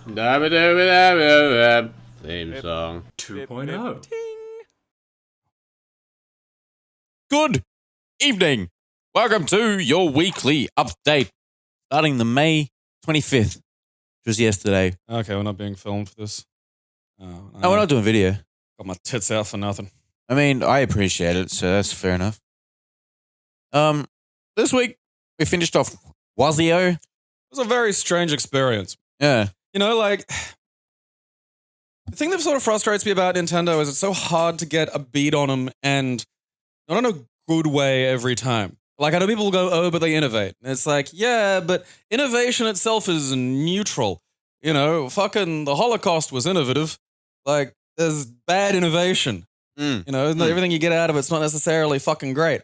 Theme song 2.0. Good evening. Welcome to your weekly update starting the May 25th, which was yesterday. Okay, we're not being filmed for this. No, we're not doing video. Got my tits out for nothing. I mean, I appreciate it, so that's fair enough. This week we finished off Wazio. It was a very strange experience. Yeah. You know, like, the thing that sort of frustrates me about Nintendo is it's so hard to get a beat on them, and not in a good way every time. Like, I know people go, oh, but they innovate. And it's like, yeah, but innovation itself is neutral. You know, fucking the Holocaust was innovative. Like, there's bad innovation. You know, everything you get out of it's not necessarily fucking great.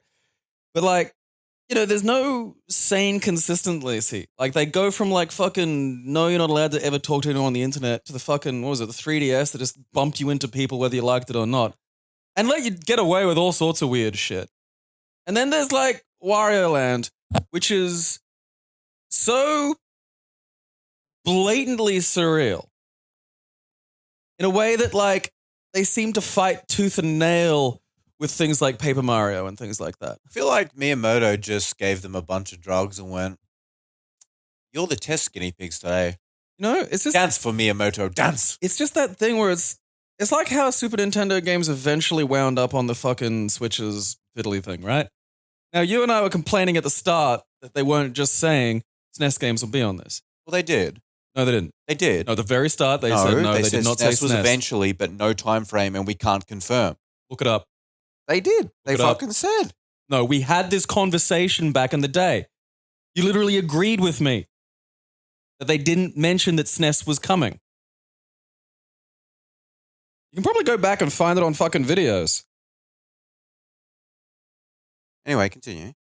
But like, you know, there's no sane consistency. Like, they go from like fucking, no, you're not allowed to ever talk to anyone on the internet to the fucking, what was it, the 3DS that just bumped you into people whether you liked it or not. And let you get away with all sorts of weird shit. And then there's like Wario Land, which is so blatantly surreal. In a way that like, they seem to fight tooth and nail with things like Paper Mario and things like that. I feel like Miyamoto just gave them a bunch of drugs and went, "You're the test guinea pigs today. You know, it's just Dance for Miyamoto, dance." It's just that thing where it's like how Super Nintendo games eventually wound up on the fucking Switch's fiddly thing, right? Now, you and I were complaining at the start that they weren't just saying SNES games will be on this. Well, they did. No, they didn't. They did. No, at the very start they said no, they did not say SNES was SNES. eventually, but no time frame, and we can't confirm. Look it up. They did. They it up. fucking said. No, we had this conversation back in the day. You literally agreed with me that they didn't mention that SNES was coming. You can probably go back and find it on fucking videos. Anyway, continue.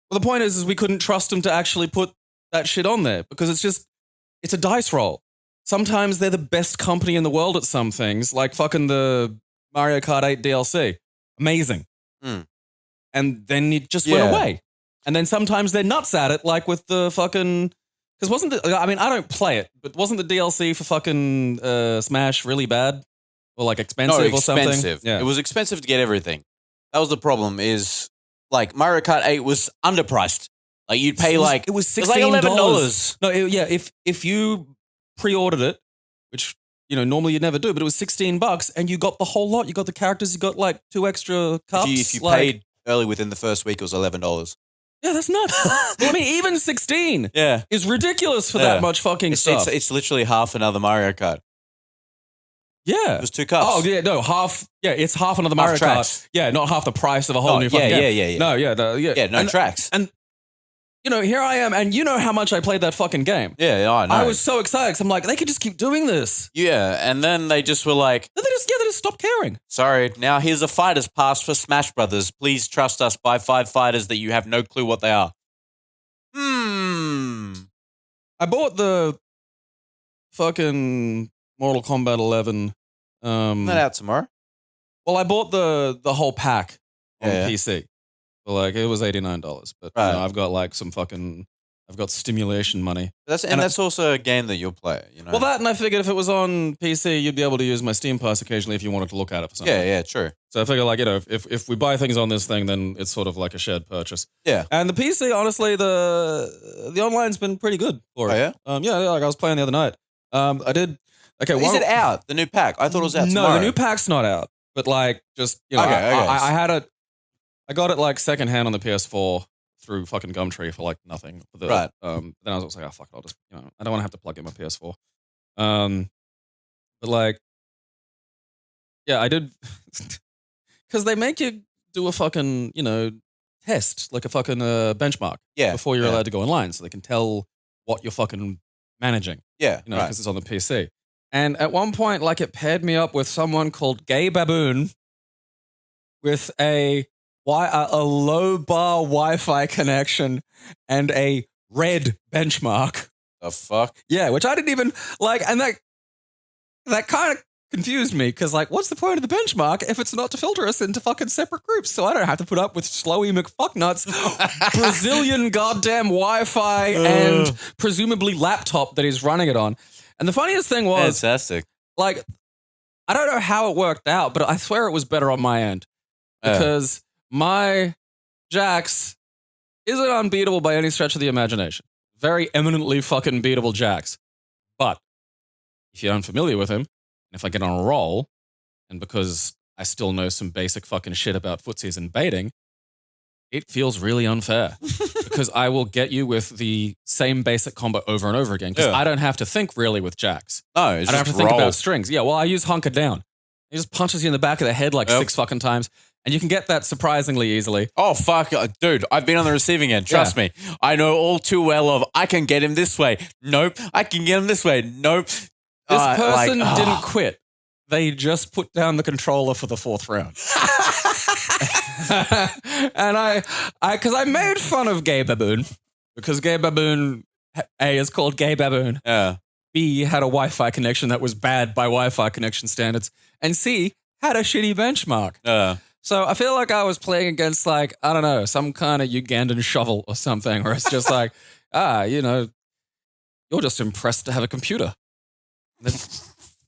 Well, the point is we couldn't trust them to actually put that shit on there because it's a dice roll. Sometimes they're the best company in the world at some things, like fucking the Mario Kart 8 DLC. Amazing. And then it just went away. And then sometimes they're nuts at it, like with the fucking... Because wasn't it... I mean, I don't play it, but wasn't the DLC for fucking Smash really bad? Or like expensive or something? Expensive. Yeah. It was expensive to get everything. That was the problem is, like, Mario Kart 8 was underpriced. Like, you'd pay It was $16. It was like $11. No, if you pre-ordered it, which... You know, normally you'd never do, but it was $16 and you got the whole lot. You got the characters, you got like 2 extra cups. If you paid early within the first week, it was $11. Yeah, that's nuts. I mean, even 16 is ridiculous for that much fucking stuff. It's literally half another Mario Kart. Yeah. It was 2 cups. Oh, yeah, no, half. Yeah, it's half another Mario tracks. Kart. Yeah, not half the price of a whole new fucking game. Yeah. No, Yeah, tracks. And, you know, here I am, and you know how much I played that fucking game. Yeah, I know. I was so excited because I'm like, they could just keep doing this. Yeah, and then they just were like, They just stopped caring. sorry, now here's a fighter's pass for Smash Brothers. Please trust us, buy 5 fighters that you have no clue what they are. I bought the fucking Mortal Kombat 11. Isn't that out tomorrow? Well, I bought the whole pack on Yeah. PC. But like, it was $89. But Right. you know, I've got like I've got stimulation money. That's also a game that you'll play, you know? Well, that, and I figured if it was on PC, you'd be able to use my Steam Pass occasionally if you wanted to look at it for something. Yeah, true. So I figure, like, you know, if we buy things on this thing, then it's sort of like a shared purchase. Yeah. And the PC, honestly, the online's been pretty good for it. Oh, yeah, like I was playing the other night. I did. Okay, Is it out, the new pack? I thought it was out tomorrow. No, the new pack's not out. But like, just, you know, I got it like secondhand on the PS4 through fucking Gumtree for like nothing. Right. Then I was like, oh fuck, I'll just, you know, I don't want to have to plug in my PS4. But like, yeah, I did, because they make you do a fucking, you know, test, like a fucking benchmark. Yeah. Before you're allowed to go online, so they can tell what you're fucking managing. Yeah. You know, because it's on the PC. And at one point, like, it paired me up with someone called Gay Baboon with a low bar Wi-Fi connection and a red benchmark. The fuck? Yeah, which I didn't even like, and that kind of confused me because, like, what's the point of the benchmark if it's not to filter us into fucking separate groups? So I don't have to put up with Slowy McFucknuts, Brazilian goddamn Wi-Fi and presumably laptop that he's running it on. And the funniest thing was, Fantastic. like, I don't know how it worked out, but I swear it was better on my end. Because my Jax isn't unbeatable by any stretch of the imagination. Very eminently fucking beatable Jax. But if you're unfamiliar with him, and if I get on a roll, and because I still know some basic fucking shit about footsies and baiting, it feels really unfair. Because I will get you with the same basic combo over and over again. Because I don't have to think really with Jax. No, I it's don't have to just think roll. about strings. Yeah, well, I use hunker down. He just punches you in the back of the head like 6 fucking times. And you can get that surprisingly easily. Oh, fuck. Dude, I've been on the receiving end. Trust me. I know all too well of, I can get him this way. Nope. I can get him this way. Nope. This person didn't quit. They just put down the controller for the 4th round. And because I made fun of Gay Baboon. Because Gay Baboon, A, is called Gay Baboon. Yeah. B, had a Wi-Fi connection that was bad by Wi-Fi connection standards. And C, had a shitty benchmark. So I feel like I was playing against, like, I don't know, some kind of Ugandan shovel or something, where it's just like, you're just impressed to have a computer.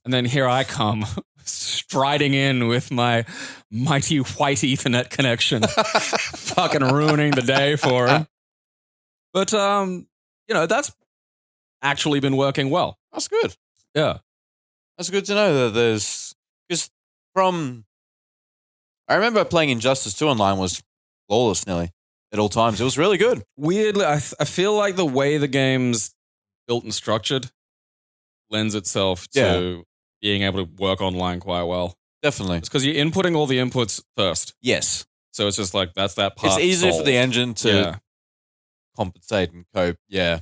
And then here I come, striding in with my mighty white Ethernet connection, fucking ruining the day for him. But, that's actually been working well. That's good. Yeah. That's good to know that there's, because I remember playing Injustice 2 online was flawless nearly at all times. It was really good. Weirdly, I feel like the way the game's built and structured lends itself to being able to work online quite well. Definitely. It's because you're inputting all the inputs first. Yes. So it's just like, that's that part. It's easier for solved. the engine to compensate and cope. Yeah.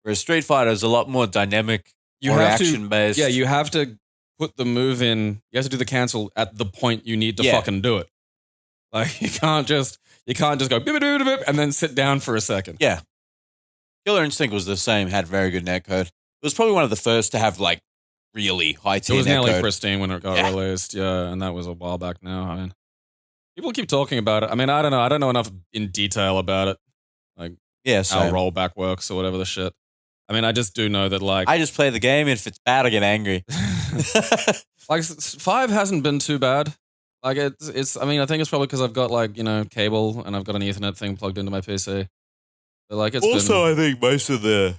Whereas Street Fighter is a lot more dynamic, more action-based. Yeah, you have to put the move in. You have to do the cancel at the point you need to fucking do it. Like, you can't just go bip, bip, bip, bip, and then sit down for a second. Yeah. Killer Instinct was the same, had very good netcode. It was probably one of the first to have, like, really high tier netcode. It was nearly pristine when it got released. Yeah, and that was a while back now. I mean, people keep talking about it. I mean, I don't know. I don't know enough in detail about it. Like, how rollback works or whatever the shit. I mean, I just do know that, like, I just play the game, and if it's bad, I get angry. Like, 5 hasn't been too bad. Like, it's. I mean, I think it's probably because I've got, like, cable and I've got an Ethernet thing plugged into my PC. But, like, it's also, I think most of the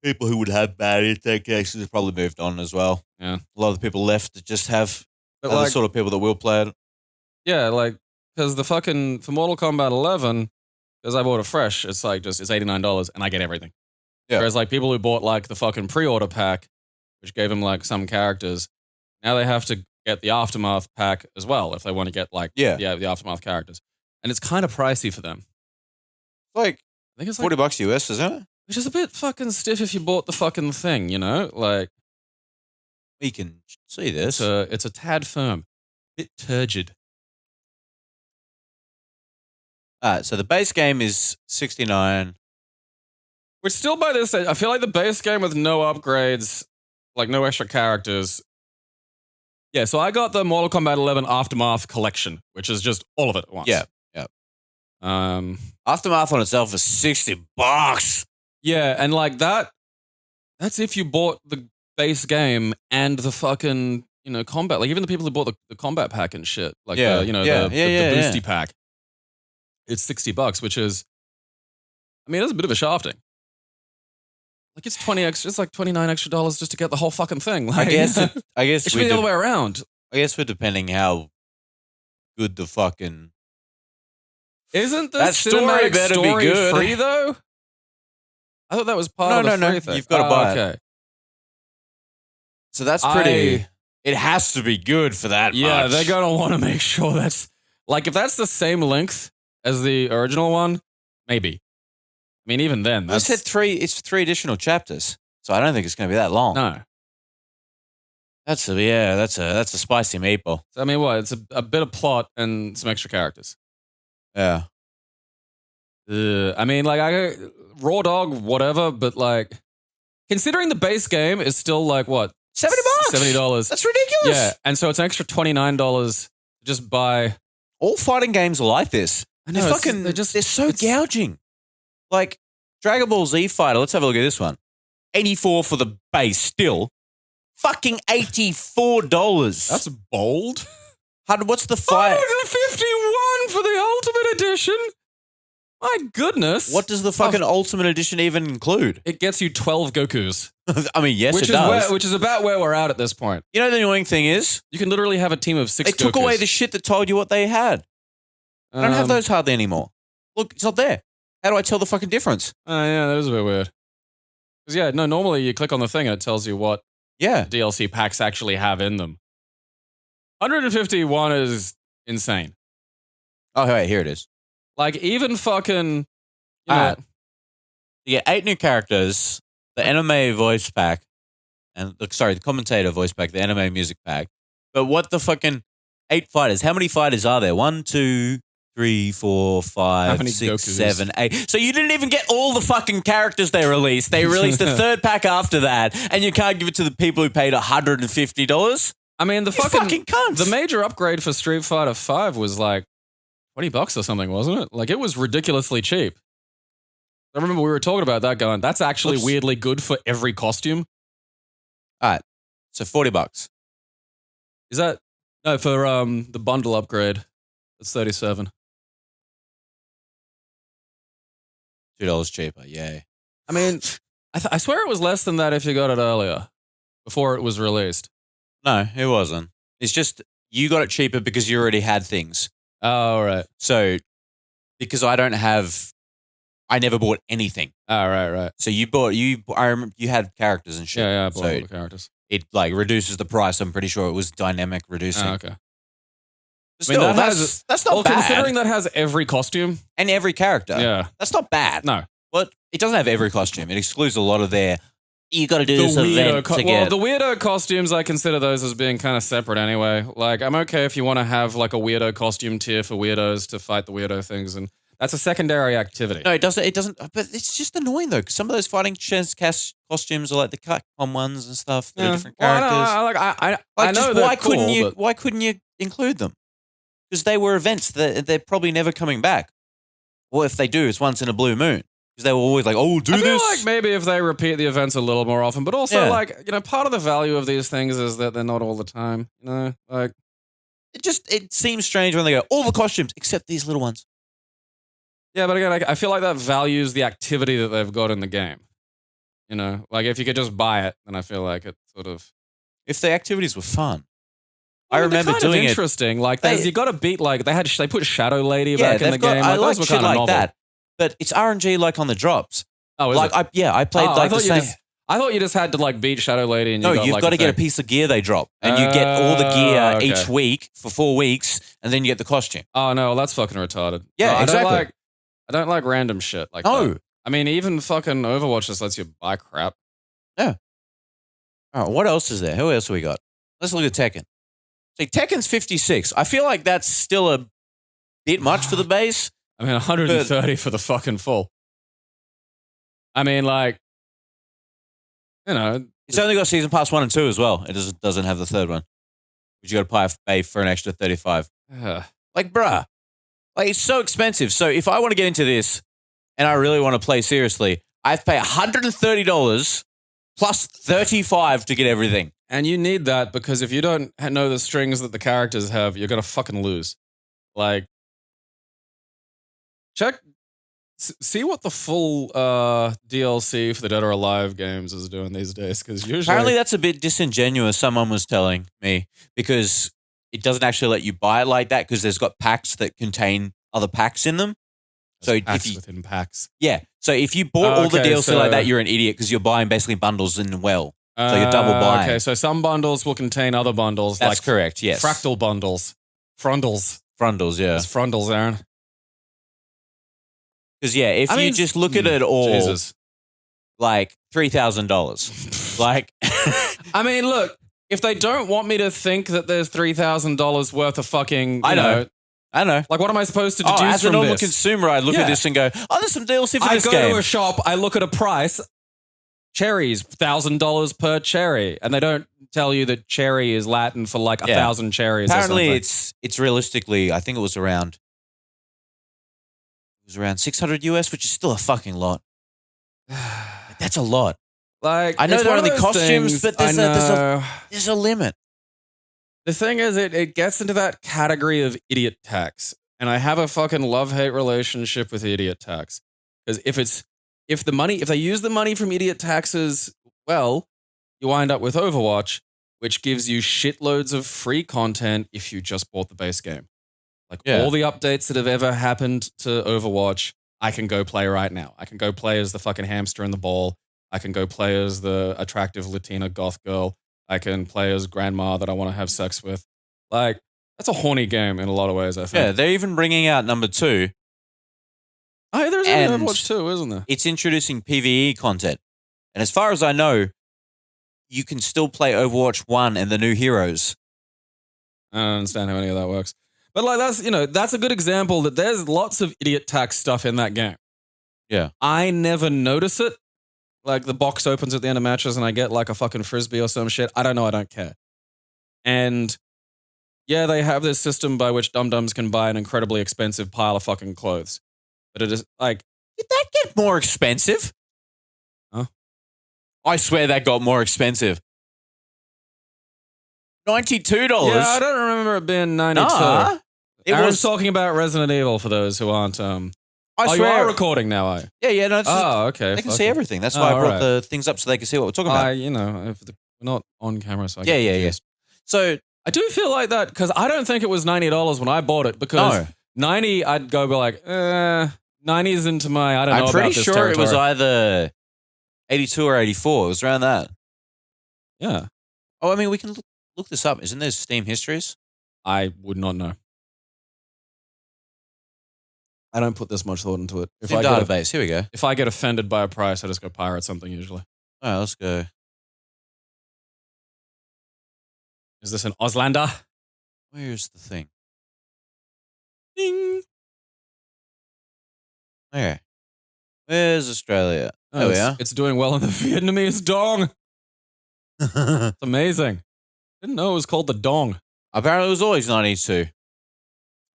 people who would have bad internet connections have probably moved on as well. Yeah, a lot of the people left that just have other like, sort of people that will play it. Yeah, like, because for Mortal Kombat 11, because I bought it fresh, it's like it's $89 and I get everything. Yeah. Whereas, like, people who bought, like, the fucking pre-order pack, which gave them, like, some characters, now they have to get the Aftermath pack as well if they want to get, like, the Aftermath characters. And it's kind of pricey for them. Like, I think it's like $40 US, isn't it? Which is a bit fucking stiff if you bought the fucking thing, Like, we can see this. It's a tad firm. Bit turgid. Alright, so the base game is $69. Which still by this stage, I feel like the base game with no upgrades, like no extra characters. Yeah, so I got the Mortal Kombat 11 Aftermath collection, which is just all of it at once. Yeah. Aftermath on itself is $60. Yeah, and like that's if you bought the base game and the fucking, combat. Like, even the people who bought the combat pack and shit, like the boosty pack, it's $60, which is, I mean, it's a bit of a shafting. Like, it's it's like $29 extra just to get the whole fucking thing. Like, I guess it should be the other way around. I guess we're depending how good the fucking isn't the that story better be good. Free though? I thought that was part of the free thing. You've got to buy it. So that's pretty. It has to be good for that. Yeah, much. they're gonna want to make sure that's like, if that's the same length as the original one, maybe. I mean, even then, it's 3 additional chapters, so I don't think it's going to be that long. No, that's a spicy meatball. So, I mean, what? It's a bit of plot and some extra characters. Yeah. I mean, like, raw dog, whatever, but like, considering the base game is still like what, $70? $70. That's ridiculous. Yeah, and so it's an extra $29 to just buy. All fighting games are like this. I know, they're so gouging. Like, Dragon Ball Z Fighter, let's have a look at this one. $84 for the base still. Fucking $84. That's bold. What's the fight? 151 for the Ultimate Edition. My goodness. What does the fucking Ultimate Edition even include? It gets you 12 Gokus. I mean, yes, Which it is does. which is about where we're at this point. You know the annoying thing is? You can literally have a team of 6 They took Gokus. away the shit that told you what they had. I don't have those hardly anymore. Look, it's not there. How do I tell the fucking difference? Oh, yeah, that is a bit weird. Because, yeah, no, normally you click on the thing and it tells you what Yeah. DLC packs actually have in them. 151 is insane. Oh, wait, here it is. Like, even fucking, you know, Alright. You get 8 new characters, the anime voice pack, and the commentator voice pack, the anime music pack. But what the fucking 8 fighters? How many fighters are there? 1, 2, 3, 4, 5, many 6, Gokus? 7, 8. So you didn't even get all the fucking characters they released. They released the third pack after that, and you can't give it to the people who paid $150. I mean, the You fucking cunts. The major upgrade for Street Fighter V was like $20 or something, wasn't it? Like, it was ridiculously cheap. I remember we were talking about that going, that's actually Looks- weirdly good for every costume. All right, so $40. Is that, no, for the bundle upgrade, it's 37. $2 cheaper, yay. I mean, I swear it was less than that if you got it earlier, before it was released. No, it wasn't. It's just you got it cheaper because you already had things. Oh, all right. So, because I never bought anything. Oh, right. So I remember you had characters and shit. Yeah, I bought so all the characters. it like reduces the price. I'm pretty sure it was dynamic reducing. Oh, okay. Still, that that's not well, bad. considering that has every costume. And every character. Yeah. That's not bad. No. But it doesn't have every costume. It excludes a lot of their, you got to do this event to Well, get. the weirdo costumes, I consider those as being kind of separate anyway. Like, I'm okay if you want to have like a weirdo costume tier for weirdos to fight the weirdo things, and that's a secondary activity. No, it doesn't. But it's just annoying though, because some of those fighting costumes are like the Capcom ones and stuff. That are different characters. I know they're why cool, couldn't you? but- Why couldn't you include them? Because they were events that they're probably never coming back. Or if they do, it's once in a blue moon. Because they were always like, "Oh, do I feel this." like maybe if they repeat the events a little more often, but also Yeah. like, you know, part of the value of these things is that they're not all the time. You know, like, It seems strange when they go all the costumes except these little ones. yeah, but again, I feel like that values the activity that they've got in the game. You know, like if you could just buy it, then I feel like it sort of. If the activities were fun, I mean, remember they're kind of doing it. interesting. Like, They- you got to beat like they put Shadow Lady Yeah, back in the they've got. game. I Like, like those were shit kind of like novel. that, but it's RNG like on the drops. Oh, is Like it? I played Oh, like the same. I thought you just had to like beat Shadow Lady and No, you you've like, got to get a thing. piece of gear they drop, and you get all the gear Okay. each week for 4 weeks, and then you get the costume. Oh no, well, that's fucking retarded. Yeah, No, exactly. I don't like random shit like No. that. I mean, even fucking Overwatch just lets you buy crap. All right, what else is there? Who else have we got? Let's look at Tekken. See, Tekken's 56. I feel like that's still a bit much for the base. I mean, 130 for the fucking full. I mean, like, you know, It's only got season pass 1 and 2 as well. It doesn't have the third one, which you got to pay for an extra 35. Like, bruh, like it's so expensive. So if I want to get into this and I really want to play seriously, I have to pay $130 plus 35 to get everything. and you need that because if you don't know the strings that the characters have, you're gonna fucking lose. Like, see what the full DLC for the Dead or Alive games is doing these days. Because usually, Apparently that's a bit disingenuous, someone was telling me, because it doesn't actually let you buy it like that because there's got packs that contain other packs in them. So packs if you, within packs. yeah, so if you bought all the Okay, DLC so- like that, you're an idiot because you're buying basically bundles in well. So you're double buying. Okay, so some bundles will contain other bundles. That's like correct, yes. Fractal bundles. Frundles. Frundles, yeah. It's frundles, Aaron. Because, yeah, if I you mean, just look at it all, Jesus. like $3,000. Like, I mean, look, if they don't want me to think that there's $3,000 worth of fucking, I know. I know. like, what am I supposed to deduce As a from normal this? consumer, I look Yeah. at this and go, oh, there's some DLC for I this go game. to a shop, I look at a price, cherries, $1,000 per cherry, and they don't tell you that cherry is Latin for like 1,000 cherries. Apparently, or something. it's realistically, I think it was around 600 US, which is still a fucking lot. That's a lot. Like, I know it's they're one of only those costumes, things- but I know. there's a limit. The thing is, it gets into that category of idiot tax. And I have a fucking love-hate relationship with idiot tax. Because if they use the money from idiot taxes, well, you wind up with Overwatch, which gives you shitloads of free content if you just bought the base game. Like Yeah. all the updates that have ever happened to Overwatch, I can go play right now. I can go play as the fucking hamster in the ball. I can go play as the attractive Latina goth girl. I can play as grandma that I want to have sex with. Like, that's a horny game in a lot of ways, I think. Yeah, they're even bringing out number 2. Oh, there's And- an Overwatch too, isn't there? It's introducing PvE content. And as far as I know, you can still play Overwatch 1 and the new heroes. I don't understand how any of that works. But like that's a good example that there's lots of idiot tax stuff in that game. Yeah. I never notice it. Like the box opens at the end of matches and I get like a fucking frisbee or some shit. I don't know, I don't care. And yeah, they have this system by which dum-dums can buy an incredibly expensive pile of fucking clothes. But it is like, Did that get more expensive? Huh? I swear that got more expensive. $92. yeah, I don't remember it being 92. Nah, it Aaron's was. talking about Resident Evil for those who aren't. I You swear. are recording now, are you? Yeah, no, it's just, Oh, okay. they can fuck see it. everything. That's why I Oh, brought right. the things up so they can see what we're talking about. We're not on camera, so I Yeah, get yeah, yeah. confused. So, I do feel like that because I don't think it was $90 when I bought it because no, 90, I'd go be like, 90 is into my, I don't know I'm pretty about this sure it was territory. either 82 or 84. It was around that. Yeah, Oh, I mean, we can look this up. Isn't there Steam histories? I would not know. I don't put this much thought into it. Steam database. Here we go. If I get offended by a price, I just go pirate something usually. All right, let's go. Is this an Auslander? Where's the thing? Ding. Okay. Where's Australia? There we are. It's doing well in the Vietnamese dong. It's amazing. Didn't know it was called the dong. Apparently, it was always 92.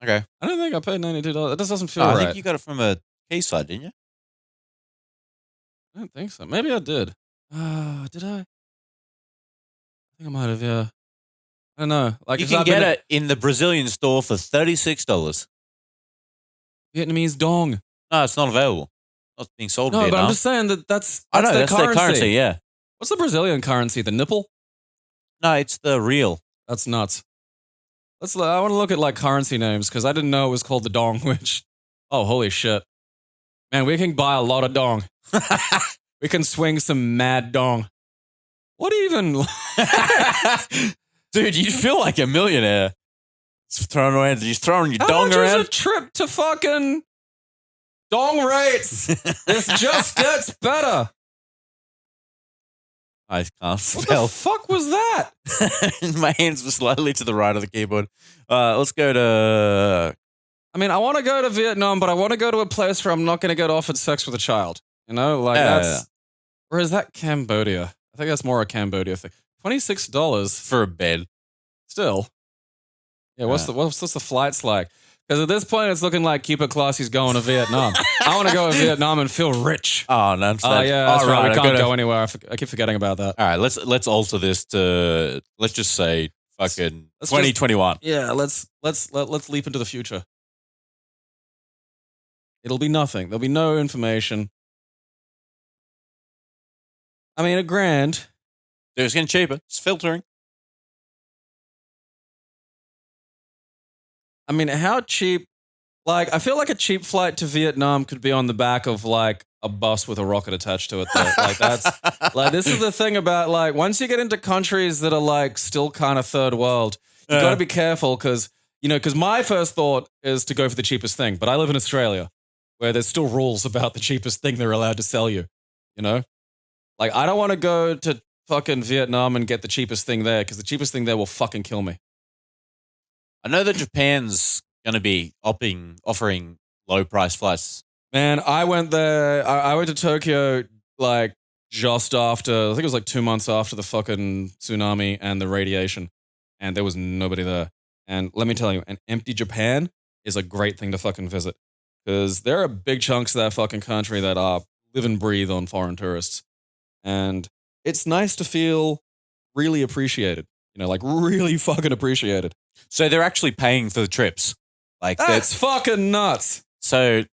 Okay. I don't think I paid $92. That just doesn't feel Oh, I right. think you got it from a Quayside, didn't you? I don't think so. Maybe I did. Did I? I think I might have, yeah. I don't know. Like, You 'cause can I've get been it in the Brazilian store for $36. Vietnamese dong. No, it's not available. Not being sold in No, but Vietnam. I'm just saying that's I know, their that's currency. their currency, yeah. What's the Brazilian currency? The nipple? No, it's the real. That's nuts. I want to look at like currency names because I didn't know it was called the dong, which, oh, holy shit. Man, we can buy a lot of dong. We can swing some mad dong. What even? Dude, you feel like a millionaire. Just throwing around, just throwing your How dong much around. is a trip to fucking dong rates? This just gets better. I can't What spell. the fuck was that? My hands were slightly to the right of the keyboard. Let's go to. I mean, I want to go to Vietnam, but I want to go to a place where I'm not going to get offered sex with a child. You know, like Yeah, that's. yeah. Or is that Cambodia? I think that's more a Cambodia thing. $26 For a bed. still. Yeah, what's the flights like? Because at this point, it's looking like KeepetClassy's going to Vietnam. I want to go to Vietnam and feel rich. Oh, no. Oh, yeah, that's all right. We I've can't gotta- go anywhere. I keep forgetting about that. All right, let's alter this to, let's just say fucking Let's just- 2021. Yeah, let's leap into the future. It'll be nothing. There'll be no information. I mean, $1,000. Dude, it's getting cheaper. It's filtering. I mean, how cheap? Like, I feel like a cheap flight to Vietnam could be on the back of like a bus with a rocket attached to it. Though. Like that's like this is the thing about like once you get into countries that are like still kind of third world, you got to be careful because my first thought is to go for the cheapest thing. But I live in Australia, where there's still rules about the cheapest thing they're allowed to sell you. You know, like I don't want to go to fucking Vietnam and get the cheapest thing there because the cheapest thing there will fucking kill me. I know that Japan's going to be offering low price flights. Man, I went there. I went to Tokyo like just after, I think it was like 2 months after the fucking tsunami and the radiation. And there was nobody there. And let me tell you, an empty Japan is a great thing to fucking visit. Because there are big chunks of that fucking country that live and breathe on foreign tourists. And it's nice to feel really appreciated. You know, like really fucking appreciated. So they're actually paying for the trips. Like That's fucking nuts. so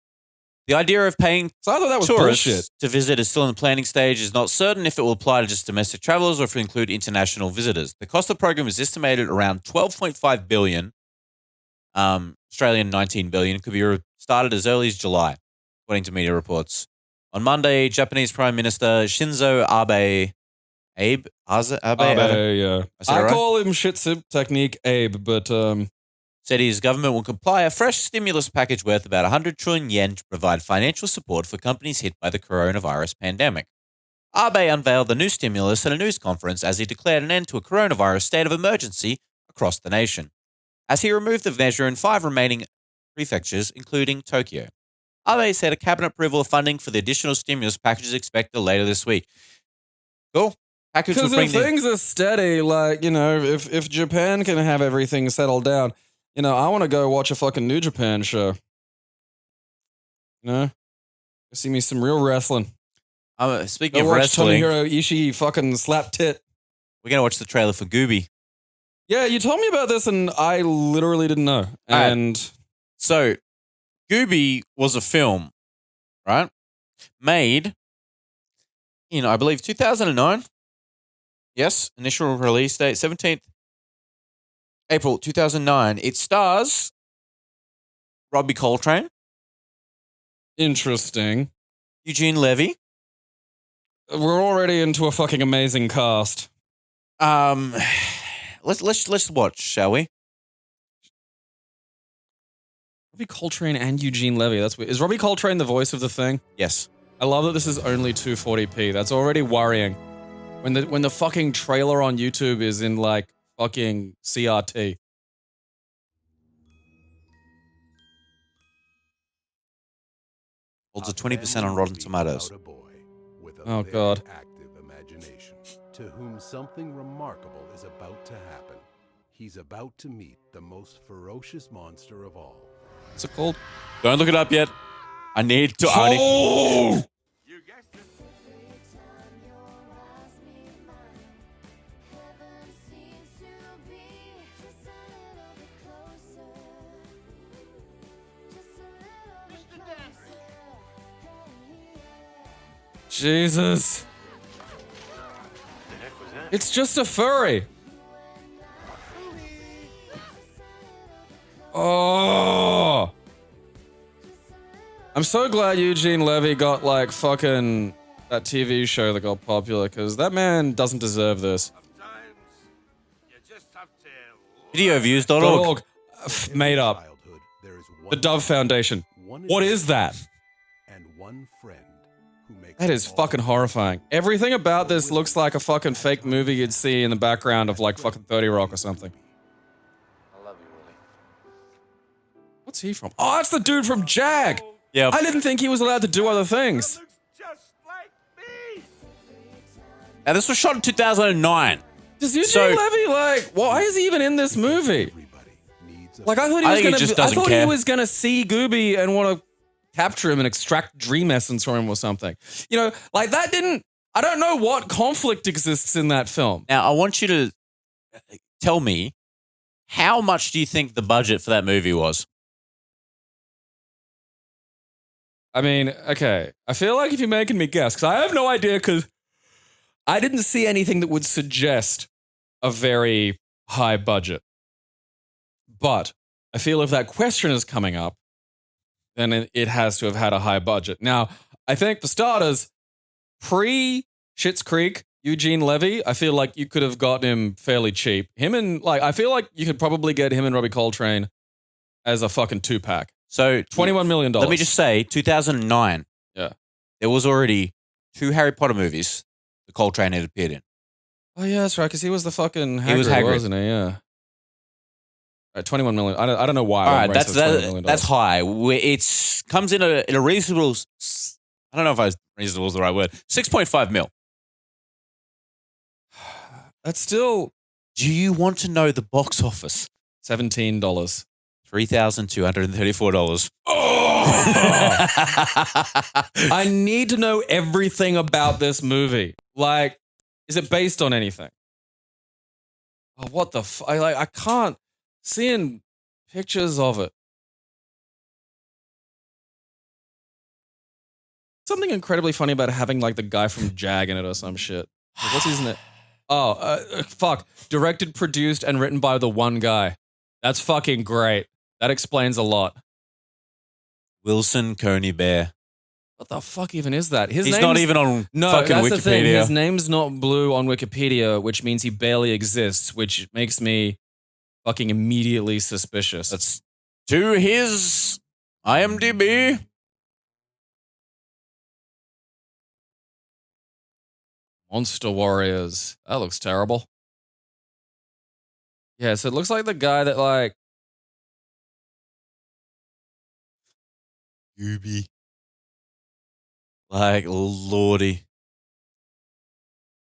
the idea of paying So I thought that was tourists bullshit. to visit is still in the planning stage. Is not certain if it will apply to just domestic travelers or if it will include international visitors. The cost of the program is estimated around 12.5 billion, Australian 19 billion. Could be started as early as July, according to media reports. On Monday, Japanese Prime Minister Shinzo Abe, Abe, yeah. I said it I right? call him shit sip technique Abe, but said his government will comply a fresh stimulus package worth about 100 trillion yen to provide financial support for companies hit by the coronavirus pandemic. Abe unveiled the new stimulus at a news conference as he declared an end to a coronavirus state of emergency across the nation, as he removed the measure in 5 remaining prefectures, including Tokyo. Abe said a cabinet approval of funding for the additional stimulus package is expected later this week. Cool. Package will because bring if the- things are steady, like, you know, if Japan can have everything settled down, you know, I want to go watch a fucking New Japan show. You know? Go see me some real wrestling. Speaking Go of watch Tomohiro wrestling, Ishii fucking slap tit. we're going to watch the trailer for Goobie. Yeah, you told me about this and I literally didn't know. right. And So, Goobie was a film, right? Made in, I believe, 2009. Yes, initial release date, 17th April 2009. It stars Robbie Coltrane, interesting. Eugene Levy. We're already into a fucking amazing cast. Let's watch, shall we? Robbie Coltrane and Eugene Levy. That's weird. Is Robbie Coltrane the voice of the thing? Yes. I love that this is only 240p. That's already worrying. When the fucking trailer on YouTube is in like fucking CRT. Holds a 20% on Rotten Tomatoes. Oh, God. Active imagination, to whom something remarkable is about to happen. He's about to meet the most ferocious monster of all. What's it called? Don't look it up yet. I need to. Oh! Jesus. It's just a furry. Oh. I'm so glad Eugene Levy got like fucking that TV show that got popular because that man doesn't deserve this. Videoviews.org. Made up. Childhood, there is The one Dove Foundation. one What is that? and one friend who makes That is all fucking horrifying. Everything about this looks like a fucking fake movie you'd see in the background of like fucking 30 Rock or something. I love you, Willie. What's he from? Oh, that's the dude from Jag. Yeah. I didn't think he was allowed to do other things. Now, this was shot in 2009. Does Eugene So- Levy like? Why is he even in this movie? everybody needs a Like I thought he I was think he gonna. just I doesn't thought care. he was gonna see Goobie and want to capture him and extract dream essence from him or something. You know, like that didn't. I don't know what conflict exists in that film. Now, I want you to tell me, how much do you think the budget for that movie was? I mean, okay. I feel like if you're making me guess, because I have no idea, because I didn't see anything that would suggest a very high budget. But I feel if that question is coming up, then it has to have had a high budget. Now, I think for starters, pre-Schitt's Creek, Eugene Levy, I feel like you could have gotten him fairly cheap. I feel like you could probably get him and Robbie Coltrane as a fucking 2-pack. So, $21 million. let me just say, 2009. Yeah. There was already 2 Harry Potter movies that Coltrane had appeared in. Oh yeah, that's right. Because he was the fucking Hagrid, He was Hagrid. wasn't he? Yeah. All right, 21 million. I don't know why. All I'm right, raising $21 million. that's high. It's comes in a reasonable. I don't know if reasonable is the right word. 6.5 mil. That's still Do you want to know the box office? $17. $3,234. I need to know everything about this movie. Like, Is it based on anything? Oh, what the I can't seeing pictures of it. Something incredibly funny about having like the guy from Jag in it or some shit. Like, what's his name? Oh, fuck. Directed, produced, and written by the one guy. That's fucking great. That explains a lot. Wilson Coney Bear. What the fuck even is that? He's not even on fucking that's Wikipedia. the thing. His name's not blue on Wikipedia, which means he barely exists, which makes me fucking immediately suspicious. That's to his IMDb. Monster Warriors. That looks terrible. Yeah, so it looks like the guy that like Goobie. Like, lordy.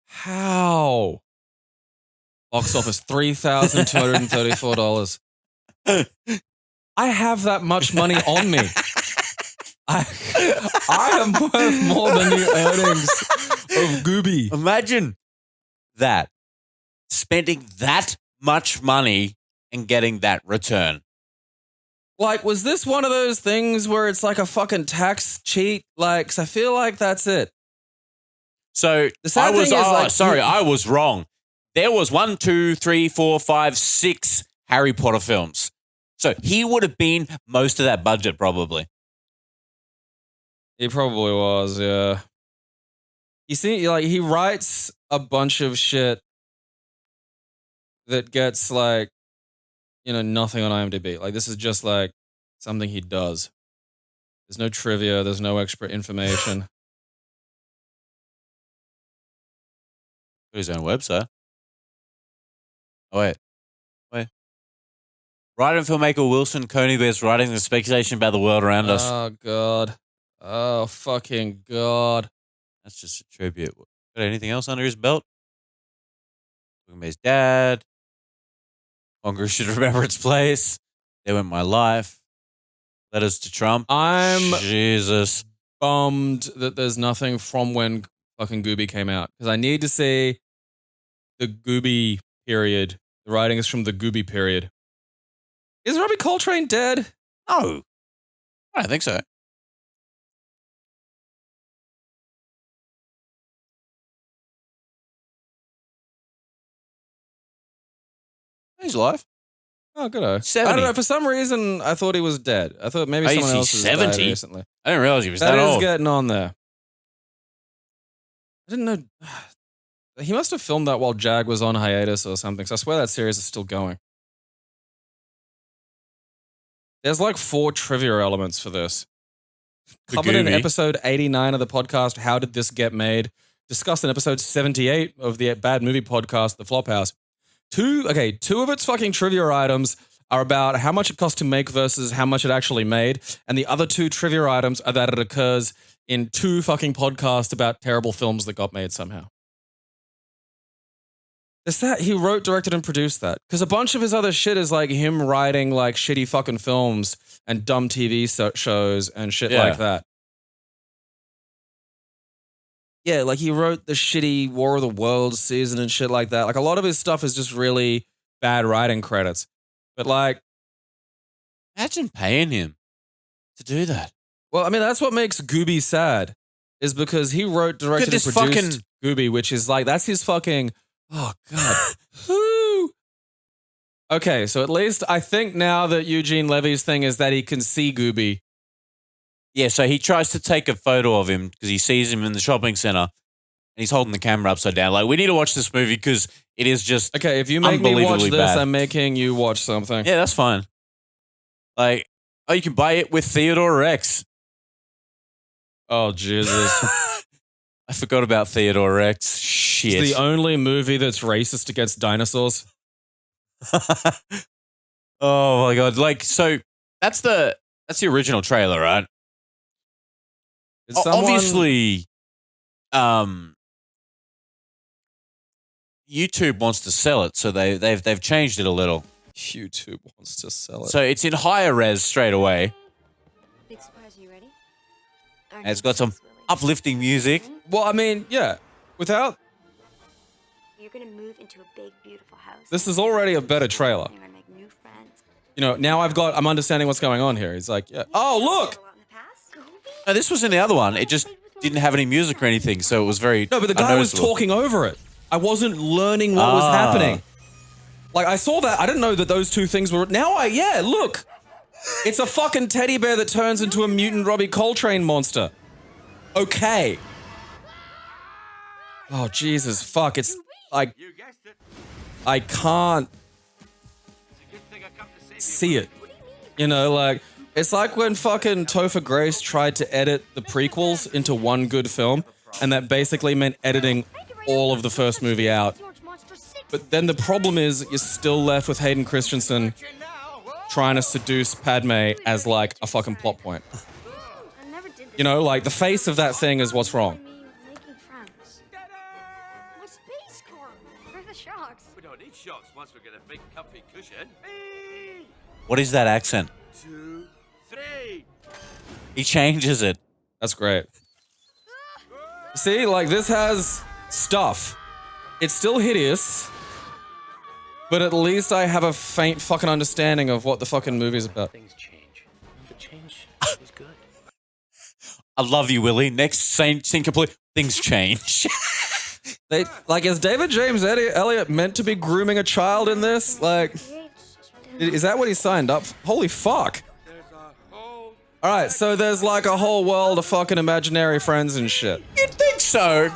how? Box office $3,234. I have that much money on me. I am worth more than the earnings of Goobie. Imagine that. Spending that much money and getting that return. Like, was this one of those things where it's like a fucking tax cheat? Like, 'cause I feel like that's it. So The sad thing is, like, I was wrong. There was 1, 2, 3, 4, 5, 6 Harry Potter films. So he would have been most of that budget probably. He probably was, yeah. You see, like, he writes a bunch of shit that gets, like, you know, nothing on IMDb. Like, this is just, like, something he does. There's no trivia. There's no extra information. His own website. Oh, wait. Writer and filmmaker Wilson Coney Bear's writing the speculation about the world around us. Oh, God. Oh, fucking God. That's just a tribute. Got anything else under his belt? Talking about his dad. Congress should remember its place. There went my life. Letters to Trump. I'm Jesus. bummed that there's nothing from when fucking Goobie came out. Because I need to see the Goobie period. The writing is from the Goobie period. Is Robbie Coltrane dead? No. I don't think so. He's alive. Oh, good. 70. I don't know. For some reason, I thought he was dead. I thought maybe Oh, someone he's else has 70? died recently. I didn't realize he was that That is old. getting on there. I didn't know. He must have filmed that while Jag was on hiatus or something. So I swear that series is still going. There's like 4 trivia elements for this. The Covered in Goobie. episode 89 of the podcast, How Did This Get Made? Discussed in episode 78 of the Bad Movie podcast, The Flophouse. Two of its fucking trivia items are about how much it cost to make versus how much it actually made. And the other 2 trivia items are that it occurs in 2 fucking podcasts about terrible films that got made somehow. Is that he wrote, directed, and produced that? Because a bunch of his other shit is like him writing like shitty fucking films and dumb TV shows and shit Yeah. like that. Yeah, like he wrote the shitty War of the Worlds season and shit like that. Like a lot of his stuff is just really bad writing credits. But like, Imagine paying him to do that. well, I mean, that's what makes Goobie sad, is because he wrote, directed, and this produced Goobie, which is like, that's his fucking, oh God. Woo. Okay, so at least I think now that Eugene Levy's thing is that he can see Goobie. Yeah, so he tries to take a photo of him because he sees him in the shopping center and he's holding the camera upside down. Like, we need to watch this movie because it is just Okay, if you make me watch unbelievably this, bad. I'm making you watch something. Yeah, that's fine. Like, oh, you can buy it with Theodore Rex. Oh, Jesus. I forgot about Theodore Rex. Shit. It's the only movie that's racist against dinosaurs. Oh my God. Like, so that's the original trailer, right? Did someone- Obviously, YouTube wants to sell it, so they've changed it a little. YouTube wants to sell it. So it's in higher res straight away. Big surprise, you ready? And it's got some uplifting music. Well, I mean, yeah. Without You're gonna move into a big, beautiful house. This is already a better trailer. You're gonna make new friends. You know, now I'm understanding what's going on here. He's like, yeah. Oh, look! A lot in the past. Goobie? No, this was in the other one. It just didn't have any music or anything, so it was very No, but the guy was unnoticeable. talking over it. I wasn't learning what was happening. Like, I saw that. I didn't know that those two things were... Yeah, look. It's a fucking teddy bear that turns into a mutant Robbie Coltrane monster. Okay. Oh, Jesus, fuck. It's like... I can't see it. You know, like... It's like when fucking Topher Grace tried to edit the prequels into one good film, and that basically meant editing all of the first movie out. But then the problem is you're still left with Hayden Christensen trying to seduce Padme as like a fucking plot point. You know, like the face of that thing is what's wrong. Making friends. My space car. Where are the shocks? We don't need shocks once we get a big comfy cushion. What is that accent? 2, 3. He changes it. That's great. See, like this has stuff. It's still hideous, but at least I have a faint fucking understanding of what the fucking movie's about. Things change. But change is good. I love you, Willie. Next scene complete. Things change. They like, is David James Elliot meant to be grooming a child in this? Like, is that what he signed up for? Holy fuck. All right, so there's like a whole world of fucking imaginary friends and shit. You'd think so.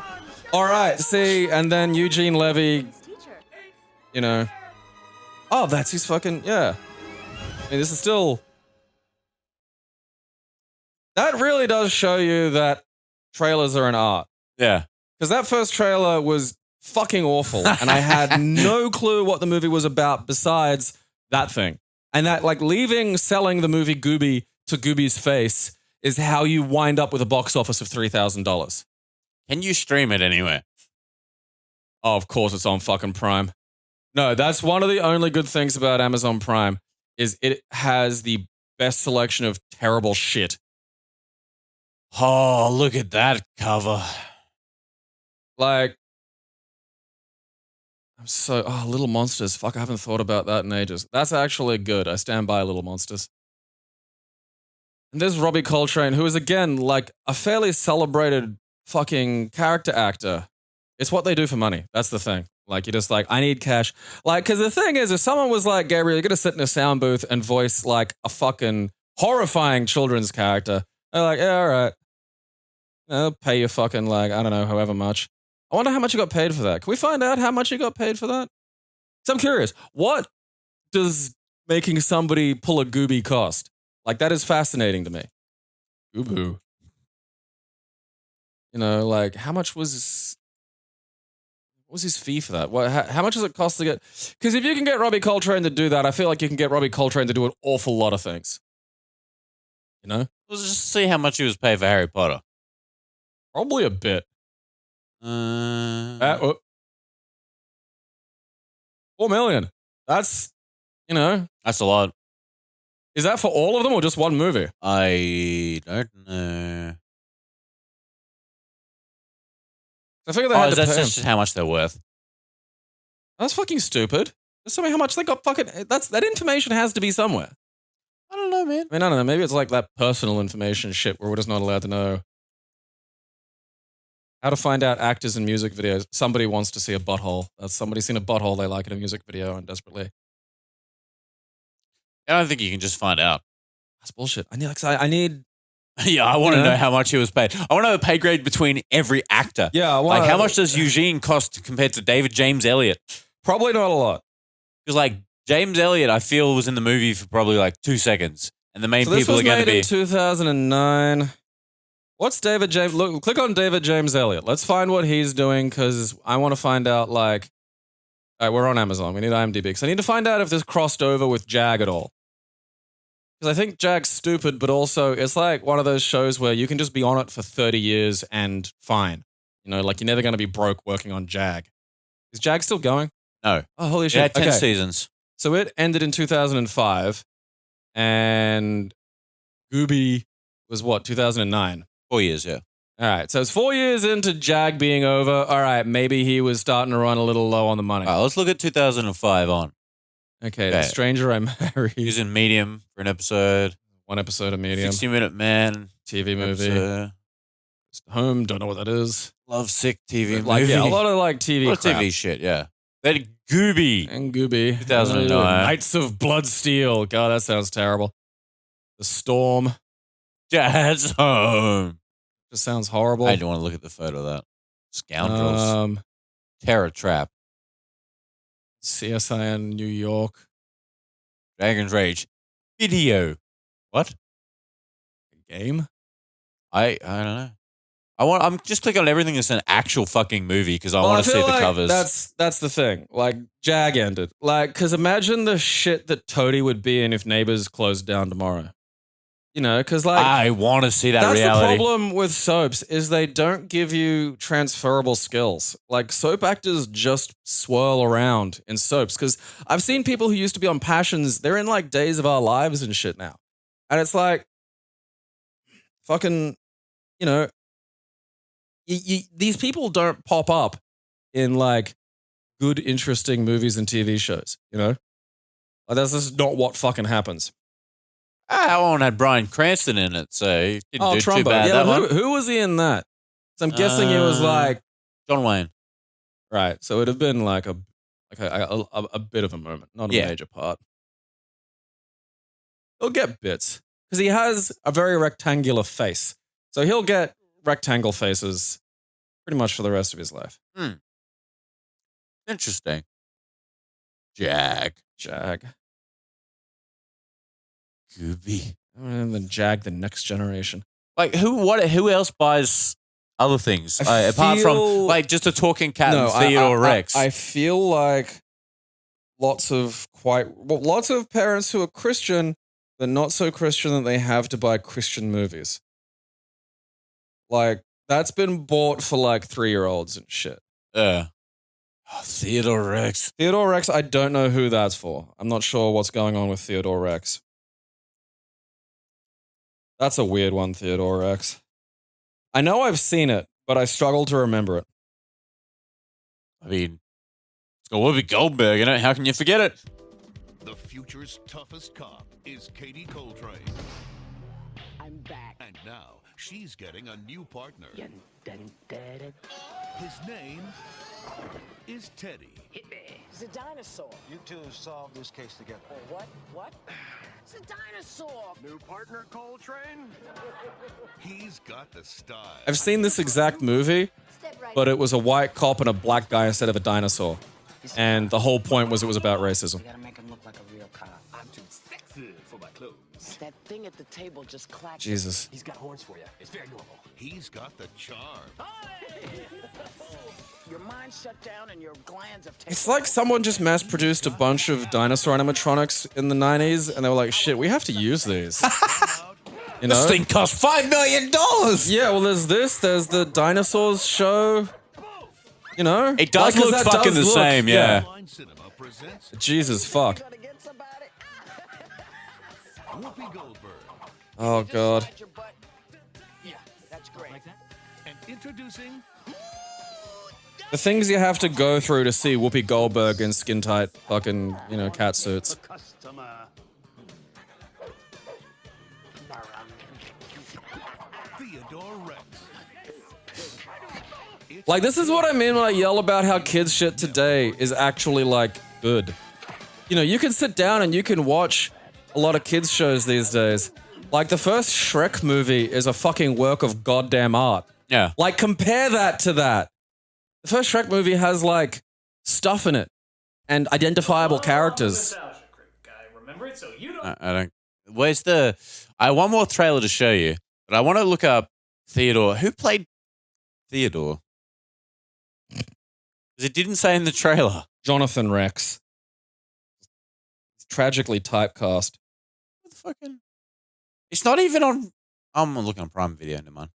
All right, see, and then Eugene Levy, you know. Oh, that's his fucking, yeah. I mean, this is still... That really does show you that trailers are an art. Yeah. Because that first trailer was fucking awful, and I had no clue what the movie was about besides that thing. And that, like, selling the movie Goobie to Goobie's face is how you wind up with a box office of $3,000. Can you stream it anywhere? Oh, of course it's on fucking Prime. No, that's one of the only good things about Amazon Prime is it has the best selection of terrible shit. Oh, look at that cover. Like, Little Monsters. Fuck, I haven't thought about that in ages. That's actually good. I stand by Little Monsters. And there's Robbie Coltrane, who is, again, like a fairly celebrated fucking character actor. It's what they do for money. That's the thing. Like, you're just like, I need cash. Like, because the thing is, if someone was like, Gabriel, you're going to sit in a sound booth and voice like a fucking horrifying children's character, they're like, yeah, all right. I'll pay you fucking, like, I don't know, however much. I wonder how much you got paid for that. Can we find out how much you got paid for that? So I'm curious. What does making somebody pull a Goobie cost? Like, that is fascinating to me. Gooboo. You know, like, how much was... What was his fee for that? How much does it cost to get... Because if you can get Robbie Coltrane to do that, I feel like you can get Robbie Coltrane to do an awful lot of things. You know? Let's just see how much he was paid for Harry Potter. Probably a bit. 4 million. That's, you know... That's a lot. Is that for all of them or just one movie? I don't know. I figure they had to that's pay him. just how much they're worth. That's fucking stupid. Just tell me how much they got fucking... That information has to be somewhere. I don't know, man. I mean, I don't know. Maybe it's like that personal information shit where we're just not allowed to know how to find out actors in music videos. Somebody wants to see a butthole. Somebody's seen a butthole they like in a music video and desperately... I don't think you can just find out. That's bullshit. I need... Yeah, I want to know how much he was paid. I want to know the pay grade between every actor. Yeah, like how much does Eugene cost compared to David James Elliot? Probably not a lot. Because like James Elliot, I feel was in the movie for probably like 2 seconds, and the main people are going to be. This was made in 2009. What's David James? Look, click on David James Elliot. Let's find what he's doing because I want to find out. Like, all right, we're on Amazon. We need IMDb because I need to find out if this crossed over with Jag at all. Because I think Jag's stupid, but also it's like one of those shows where you can just be on it for 30 years and fine. You know, like you're never going to be broke working on Jag. Is Jag still going? No. Oh, holy shit. It had 10 Okay. seasons. So it ended in 2005 and Goobie was what, 2009? 4 years, yeah. All right, so it's 4 years into Jag being over. All right, maybe he was starting to run a little low on the money. All right, let's look at 2005 on. Okay, The Stranger I Married. He's in Medium for an episode. One episode of Medium. 60-Minute Man. TV movie. Episode. Home, don't know what that is. Love Sick TV Like, movie. yeah, a lot of like TV A lot of crap. TV shit, yeah. Then Goobie. And Goobie. 2009. Knights of Blood Steel. God, that sounds terrible. The Storm. Dad's Home. Just sounds horrible. I don't want to look at the photo of that. Scoundrels. Terror Trap. CSI in New York. Dragon's Rage. Video. What? Game? I don't know. I'm just clicking on everything that's an actual fucking movie because I want to see feel the like covers. That's the thing. Like, Jag ended. Like, because imagine the shit that Toadie would be in if Neighbours closed down tomorrow. You know, because like I want to see that that's reality. the problem with soaps is they don't give you transferable skills. Like soap actors just swirl around in soaps because I've seen people who used to be on Passions. They're in like Days of Our Lives and shit now, and it's like fucking, you know, these people don't pop up in like good, interesting movies and TV shows. You know, like that's just not what fucking happens. That one had Bryan Cranston in it, so he didn't do too bad. Yeah, that one. who was he in that? So I'm guessing it was like John Wayne. right. So it'd have been like a bit of a moment, not a Yeah. major part. He'll get bits because he has a very rectangular face, so he'll get rectangle faces pretty much for the rest of his life. Interesting. Jag. Goobie. And then Jag, the next generation. Like who else buys other things apart from feel- like just a talking cat and Theodore Rex? I feel like lots of parents who are Christian, but not so Christian that they have to buy Christian movies. Like that's been bought for like 3-year-olds and shit. Theodore Rex. Theodore Rex, I don't know who that's for. I'm not sure what's going on with Theodore Rex. That's a weird one, Theodore Rex. I know I've seen it, but I struggle to remember it. I mean, it's got Whoopi Goldberg in it. How can you forget it? The future's toughest cop is Katie Coltrane. I'm back. And now she's getting a new partner. Dun, dun, dun, dun. His name is Teddy. Hit me. It's a dinosaur. You two solve this case together. Oh, what? It's a dinosaur. New partner, Coltrane? He's got the style. I've seen this exact movie, Step right. but it was a white cop and a black guy instead of a dinosaur. And the whole point was it was about racism. You gotta make him look like a real cop. I'm too sexy for my clothes. That thing at the table just clapped. Jesus. He's got horns for you. It's very normal. He's got the charm. Your mind shut down and your glands have taken. It's like someone just mass produced a bunch of dinosaur animatronics in the 90s and they were like, shit, we have to use these. You know? This thing cost $5 million. Yeah, well, there's the dinosaurs show. You know? It does Like, 'cause look that fucking does the look- same, yeah. Line Cinema presents Jesus, fuck. Gonna get somebody. Whoopi Goldberg. Oh, God. Slide your butt. Yeah, that's great. And introducing The things you have to go through to see Whoopi Goldberg in skin-tight fucking, you know, cat suits. customer. Theodore Rex. Like, this is what I mean when I yell about how kids shit today is actually, like, good. You know, you can sit down and you can watch a lot of kids' shows these days. Like, the first Shrek movie is a fucking work of goddamn art. Yeah. Like, compare that to that. The first Shrek movie has, like, stuff in it and identifiable characters. I don't. Where's the? I want more trailer to show you, but I want to look up Theodore. Who played Theodore? Because it didn't say in the trailer. Jonathan Rex. Tragically typecast. What the fucking? It's not even on. I'm looking on Prime Video. Never mind.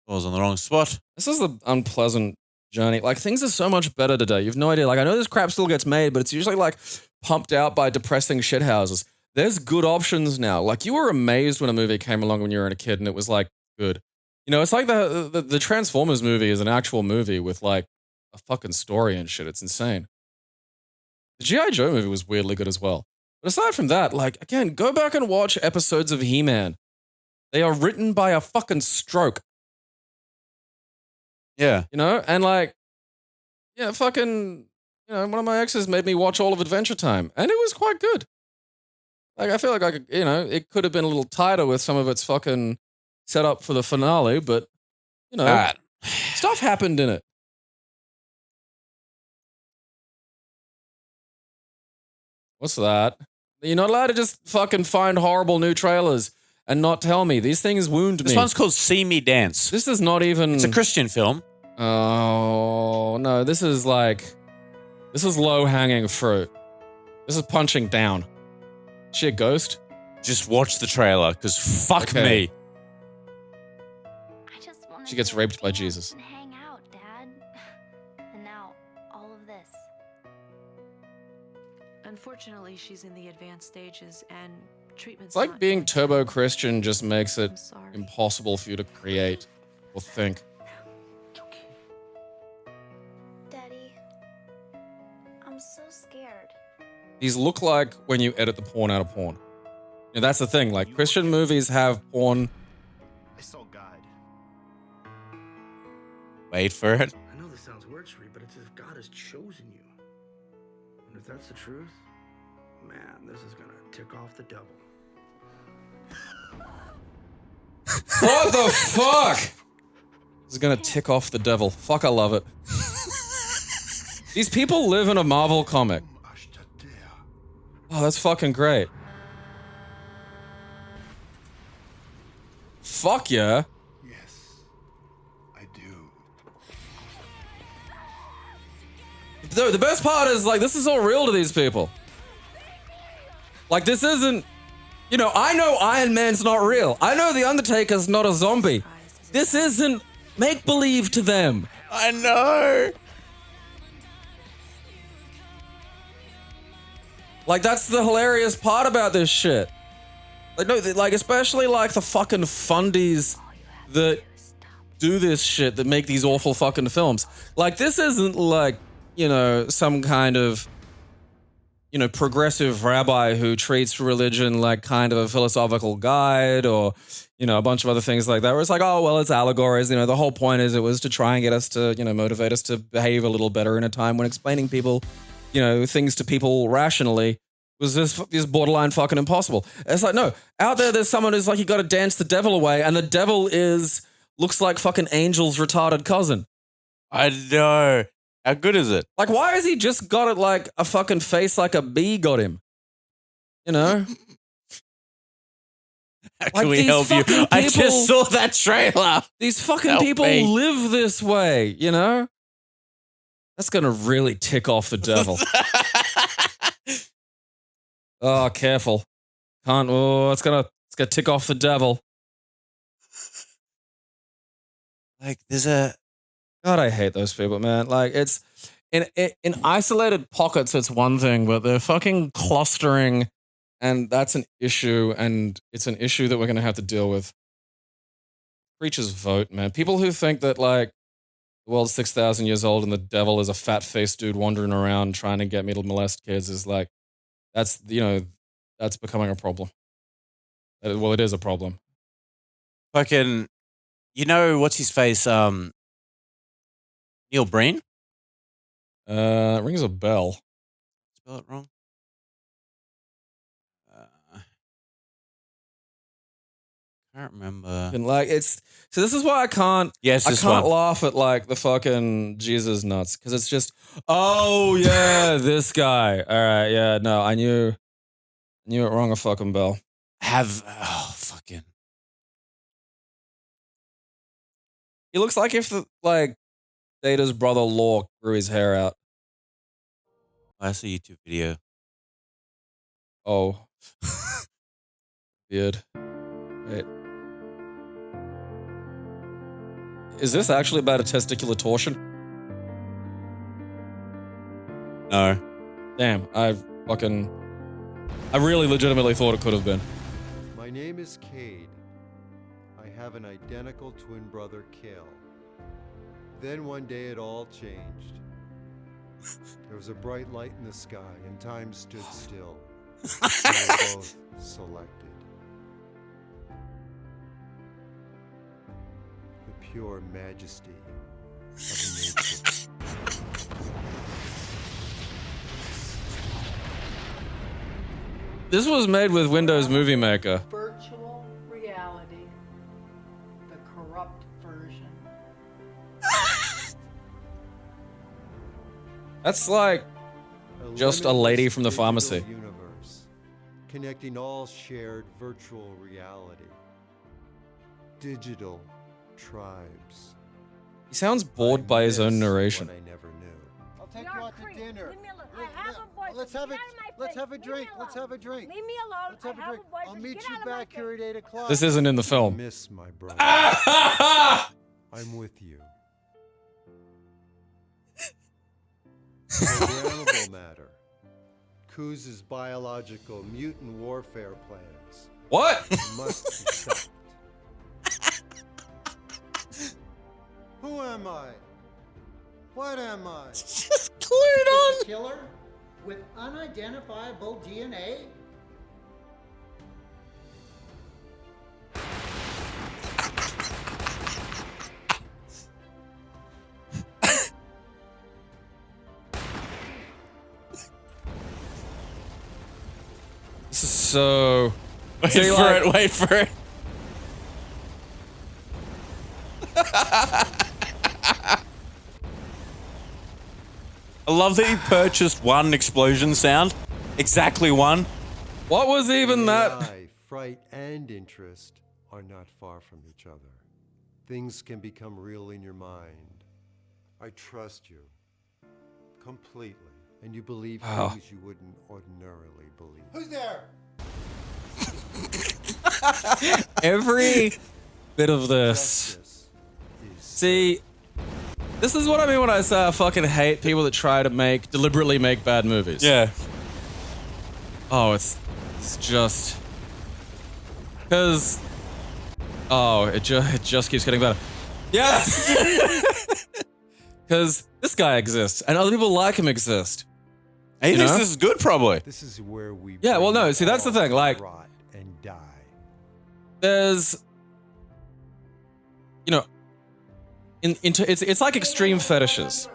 I was on the wrong spot. This is the unpleasant journey. Like, things are so much better today. You've no idea. Like, I know this crap still gets made, but it's usually, like, pumped out by depressing shithouses. There's good options now. Like, you were amazed when a movie came along when you were a kid and it was, like, good. You know, it's like the Transformers movie is an actual movie with like a fucking story and shit. It's insane. The G.I. Joe movie was weirdly good as well. But aside from that, like, again, go back and watch episodes of He-Man. They are written by a fucking stroke. Yeah. You know? And like, yeah, fucking, you know, one of my exes made me watch all of Adventure Time. And it was quite good. Like, I feel like I could, you know, it could have been a little tighter with some of its fucking setup for the finale, but, you know, stuff happened in it. What's that? You're not allowed to just fucking find horrible new trailers and not tell me. These things wound me. This one's called See Me Dance. This is not even... It's a Christian film. Oh, no. This is low-hanging fruit. This is punching down. Is she a ghost? Just watch the trailer, because fuck me. I just wanted She gets to raped by dance Jesus. and hang out, Dad. And now, all of this. Unfortunately, she's in the advanced stages and treatment's It's like not being yet. turbo-Christian just makes it I'm sorry. impossible for you to create or think. Daddy, I'm so scared. These look like when you edit the porn out of porn. You know, that's the thing. Like, Christian movies have porn. I saw God. Wait for it. I know this sounds weird, Sri, but it's as if God has chosen you. And if that's the truth, man, this is gonna tick off the devil. What the fuck? This is gonna tick off the devil. Fuck, I love it. These people live in a Marvel comic. Oh, that's fucking great. Fuck yeah. Yes, I do. The best part is, like, this is all real to these people. Like, this isn't... You know, I know Iron Man's not real. I know The Undertaker's not a zombie. This isn't make-believe to them. I know. Like, that's the hilarious part about this shit. Like, no, like, especially, like, the fucking fundies that do this shit, that make these awful fucking films. Like, this isn't, like, you know, some kind of, you know, progressive rabbi who treats religion like kind of a philosophical guide or, you know, a bunch of other things like that, where it's like, oh, well, it's allegories. You know, the whole point is it was to try and get us to, you know, motivate us to behave a little better in a time when explaining people, you know, things to people rationally was this borderline fucking impossible. It's like, no, out there's someone who's like, you got to dance the devil away, and the devil looks like fucking Angel's retarded cousin. I know. How good is it? Like, why has he just got it like a fucking face like a bee got him? You know? How Like, can we these help you? fucking I people- just saw that trailer. These fucking Help people me. live this way, you know? That's gonna really tick off the devil. Oh, careful. Can't, oh, it's gonna tick off the devil. Like, there's a... God, I hate those people, man. Like, it's in isolated pockets, it's one thing, but they're fucking clustering, and that's an issue, and it's an issue that we're gonna have to deal with. Preachers vote, man. People who think that, like, the world's 6,000 years old and the devil is a fat-faced dude wandering around trying to get me to molest kids is like, that's, you know, that's becoming a problem. Well, it is a problem. Fucking... You know, what's his face? Neil Breen? It rings a bell. Spell it wrong. Can't remember. And like, it's, so this is why I can't laugh at like the fucking Jesus nuts, because it's just, oh yeah, this guy. All right, yeah, no, I knew it rung a fucking bell. Fucking. He looks like if like Data's brother Law grew his hair out. That's a YouTube video. Oh. Weird. Wait. Is this actually about a testicular torsion? No. Damn, I really legitimately thought it could have been. My name is Cade. I have an identical twin brother, Kale. Then one day it all changed. There was a bright light in the sky and time stood still. We were both selected. The pure majesty of nature. This was made with Windows Movie Maker. Virtual reality. The corrupt version. That's like just a lady from the pharmacy. Universe, connecting all shared virtual reality. Digital tribes. He sounds bored by his own narration. What I never knew. I'll take you out to dinner. Let's have a drink. Let's have a drink. Leave me alone. Let's have a drink. I'll meet you Get back here at 8 o'clock. This isn't in the film. Miss my brother. I'm with you. Programmable matter. Kuz's biological mutant warfare plans. What? Must be stopped. Who am I? What am I? Just cleared on. Killer with unidentifiable DNA? This is so. Wait for it. Wait for it. I love that he purchased one explosion sound. Exactly one. What was even that? AI, fright, and interest are not far from each other. Things can become real in your mind. I trust you completely, and you believe things you wouldn't ordinarily believe. Who's there? Every bit of this. Justice is See, this is what I mean when I say I fucking hate people that try to deliberately make bad movies. Yeah. Oh, it's just because it just keeps getting better. Yes, because this guy exists and other people like him exist. He You thinks know? this is good, probably. This is where we Yeah, well, bring no, see, that's the all thing, like- rot and die. There's, it's like extreme fetishes.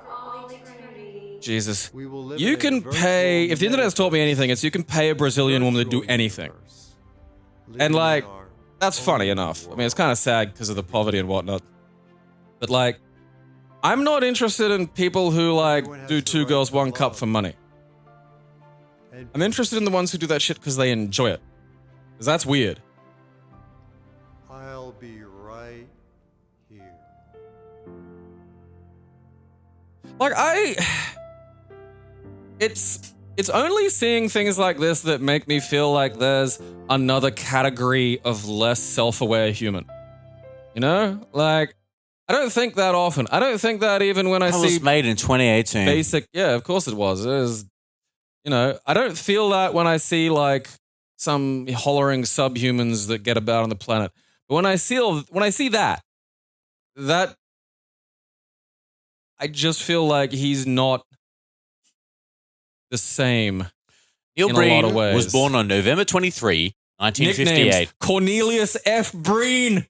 Jesus, We will live you in a can virtual pay if the internet has taught me anything, it's you can pay a Brazilian woman to do virtual anything. universe. And Living like, in our that's own funny enough. I mean, it's kind of sad because of the poverty and whatnot. But like, I'm not interested in people who like Everyone has do the two right girls, to one cup love. for money. And I'm interested in the ones who do that shit because they enjoy it. Because that's weird. I'll be right here. Like it's only seeing things like this that make me feel like there's another category of less self-aware human. You know? Like, I don't think that often. I don't think that even when I That see was made in 2018. basic, yeah, of course it was. It was, I don't feel that when I see like some hollering subhumans that get about on the planet. But when I see that I just feel like he's not the same. Neil in a lot Breen of ways. was born on November 23, 1958. Nicknames, Cornelius F. Breen.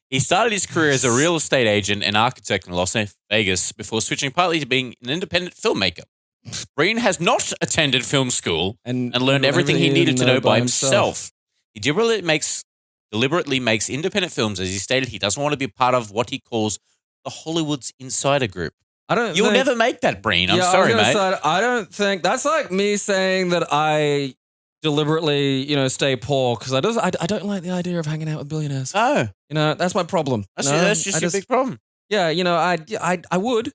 He started his career as a real estate agent and architect in Las Vegas before switching partly to being an independent filmmaker. Breen has not attended film school and learned everything he needed to know by himself. He deliberately makes independent films, as he stated he doesn't want to be part of what he calls the Hollywood's insider group. You'll never make that, Breen. I'm sorry, mate. I don't think that's like me saying that I deliberately, stay poor because I don't like the idea of hanging out with billionaires. Oh, that's my problem. that's just your big problem. Yeah, I would.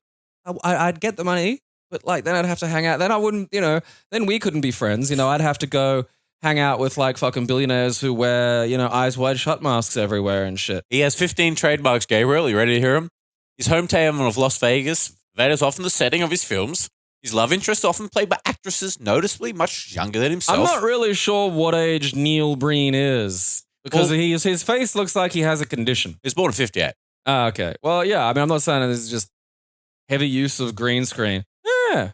I'd get the money, but like then I'd have to hang out. Then I wouldn't, then we couldn't be friends. I'd have to go hang out with like fucking billionaires who wear, eyes wide shut masks everywhere and shit. He has 15 trademarks, Gabriel. You ready to hear him? His hometown of Las Vegas, that is often the setting of his films. His love interests often played by actresses noticeably much younger than himself. I'm not really sure what age Neil Breen is. Because his face looks like he has a condition. He was born in 58. Ah, okay. Well, yeah. I mean, I'm not saying this is just heavy use of green screen. Yeah.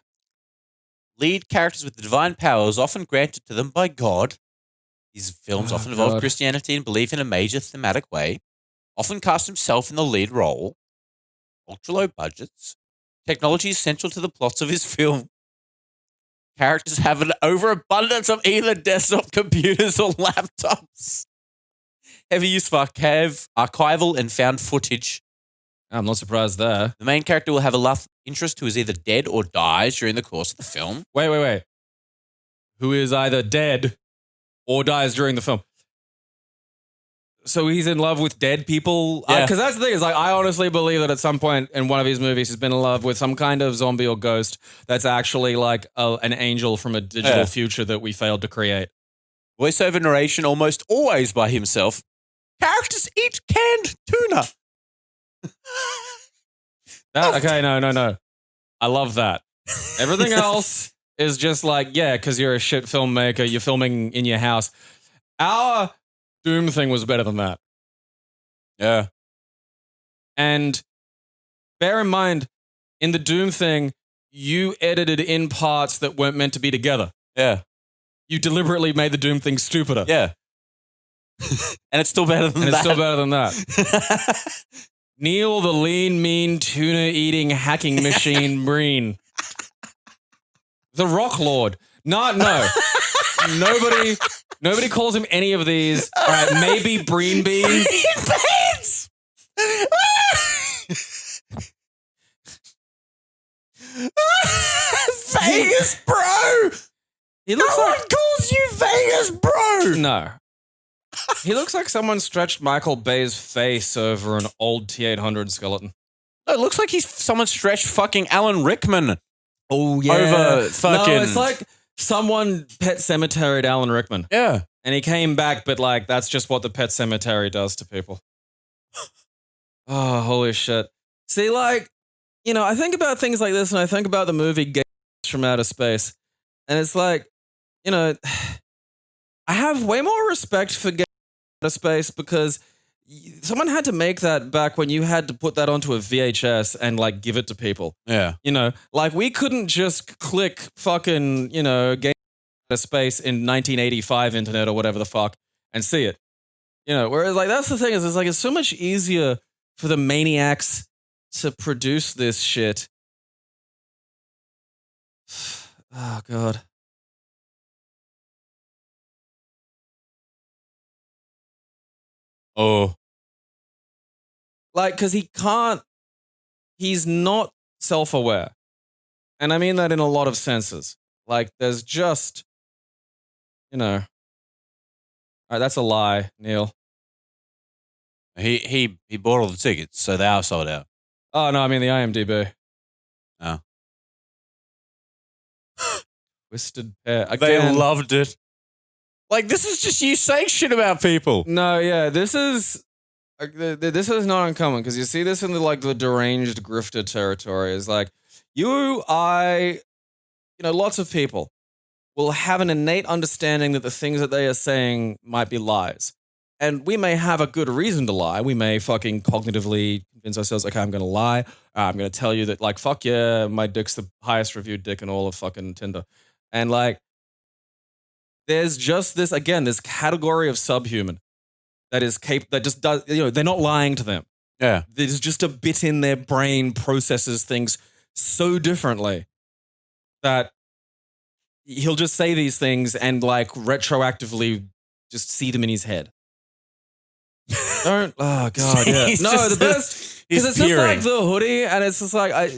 Lead characters with divine powers often granted to them by God. These films often involve God. Christianity and belief in a major thematic way. Often cast himself in the lead role. Ultra low budgets. Technology is central to the plots of his film. Characters have an overabundance of either desktop computers or laptops. Heavy use of archival and found footage. I'm not surprised there. The main character will have a love interest who is either dead or dies during the course of the film. Wait. Who is either dead or dies during the film. So he's in love with dead people? Yeah. Because that's the thing, is like, I honestly believe that at some point in one of his movies, he's been in love with some kind of zombie or ghost that's actually like an angel from a digital future that we failed to create. Voiceover narration almost always by himself. Characters eat canned tuna. Okay, no. I love that. Everything else is just like, yeah, because you're a shit filmmaker, you're filming in your house. Our Doom thing was better than that. Yeah. And bear in mind, in the Doom thing, you edited in parts that weren't meant to be together. Yeah. You deliberately made the Doom thing stupider. Yeah. And it's still better than that. And it's still better than that. Neil, the lean, mean, tuna-eating hacking machine, Breen. The Rock Lord. No. Nobody calls him any of these. All right, maybe Breen Beans. Beans! Vegas, bro! He looks no like, one calls you Vegas, bro! No. He looks like someone stretched Michael Bay's face over an old T-800 skeleton. No, it looks like someone stretched fucking Alan Rickman. Oh, yeah. Over fucking... No, it's like someone Pet Cemeteried Alan Rickman. Yeah. And he came back, but like, that's just what the Pet Cemetery does to people. Oh, holy shit. See, like, you know, I think about things like this and I think about the movie Games from Outer Space. And it's like, you know, I have way more respect for Games from Outer Space because someone had to make that back when you had to put that onto a VHS and like give it to people. Yeah. You know, like we couldn't just click fucking, you know, Games from Outer Space in 1985 internet or whatever the fuck and see it. You know, whereas like that's the thing is it's like it's so much easier for the maniacs to produce this shit. Oh, God. Oh. Like, because he's not self-aware. And I mean that in a lot of senses. Like, there's just, you know. All right, that's a lie, Neil. He bought all the tickets, so they are sold out. Oh, no, I mean the IMDb. Oh. Twisted Pair. They Again, loved it. Like, this is just you saying shit about people. No, yeah, this is not uncommon because you see this in the deranged grifter territory. Is like lots of people will have an innate understanding that the things that they are saying might be lies. And we may have a good reason to lie. We may fucking cognitively convince ourselves, okay, I'm going to lie. I'm going to tell you that, like, fuck yeah, my dick's the highest reviewed dick in all of fucking Tinder. And, like, there's just this category of subhuman that just does, you know, they're not lying to them. Yeah. There's just a bit in their brain processes things so differently that he'll just say these things and, like, retroactively just see them in his head. Don't. Oh God. Yeah. No, the best because it's just like the hoodie, and it's just like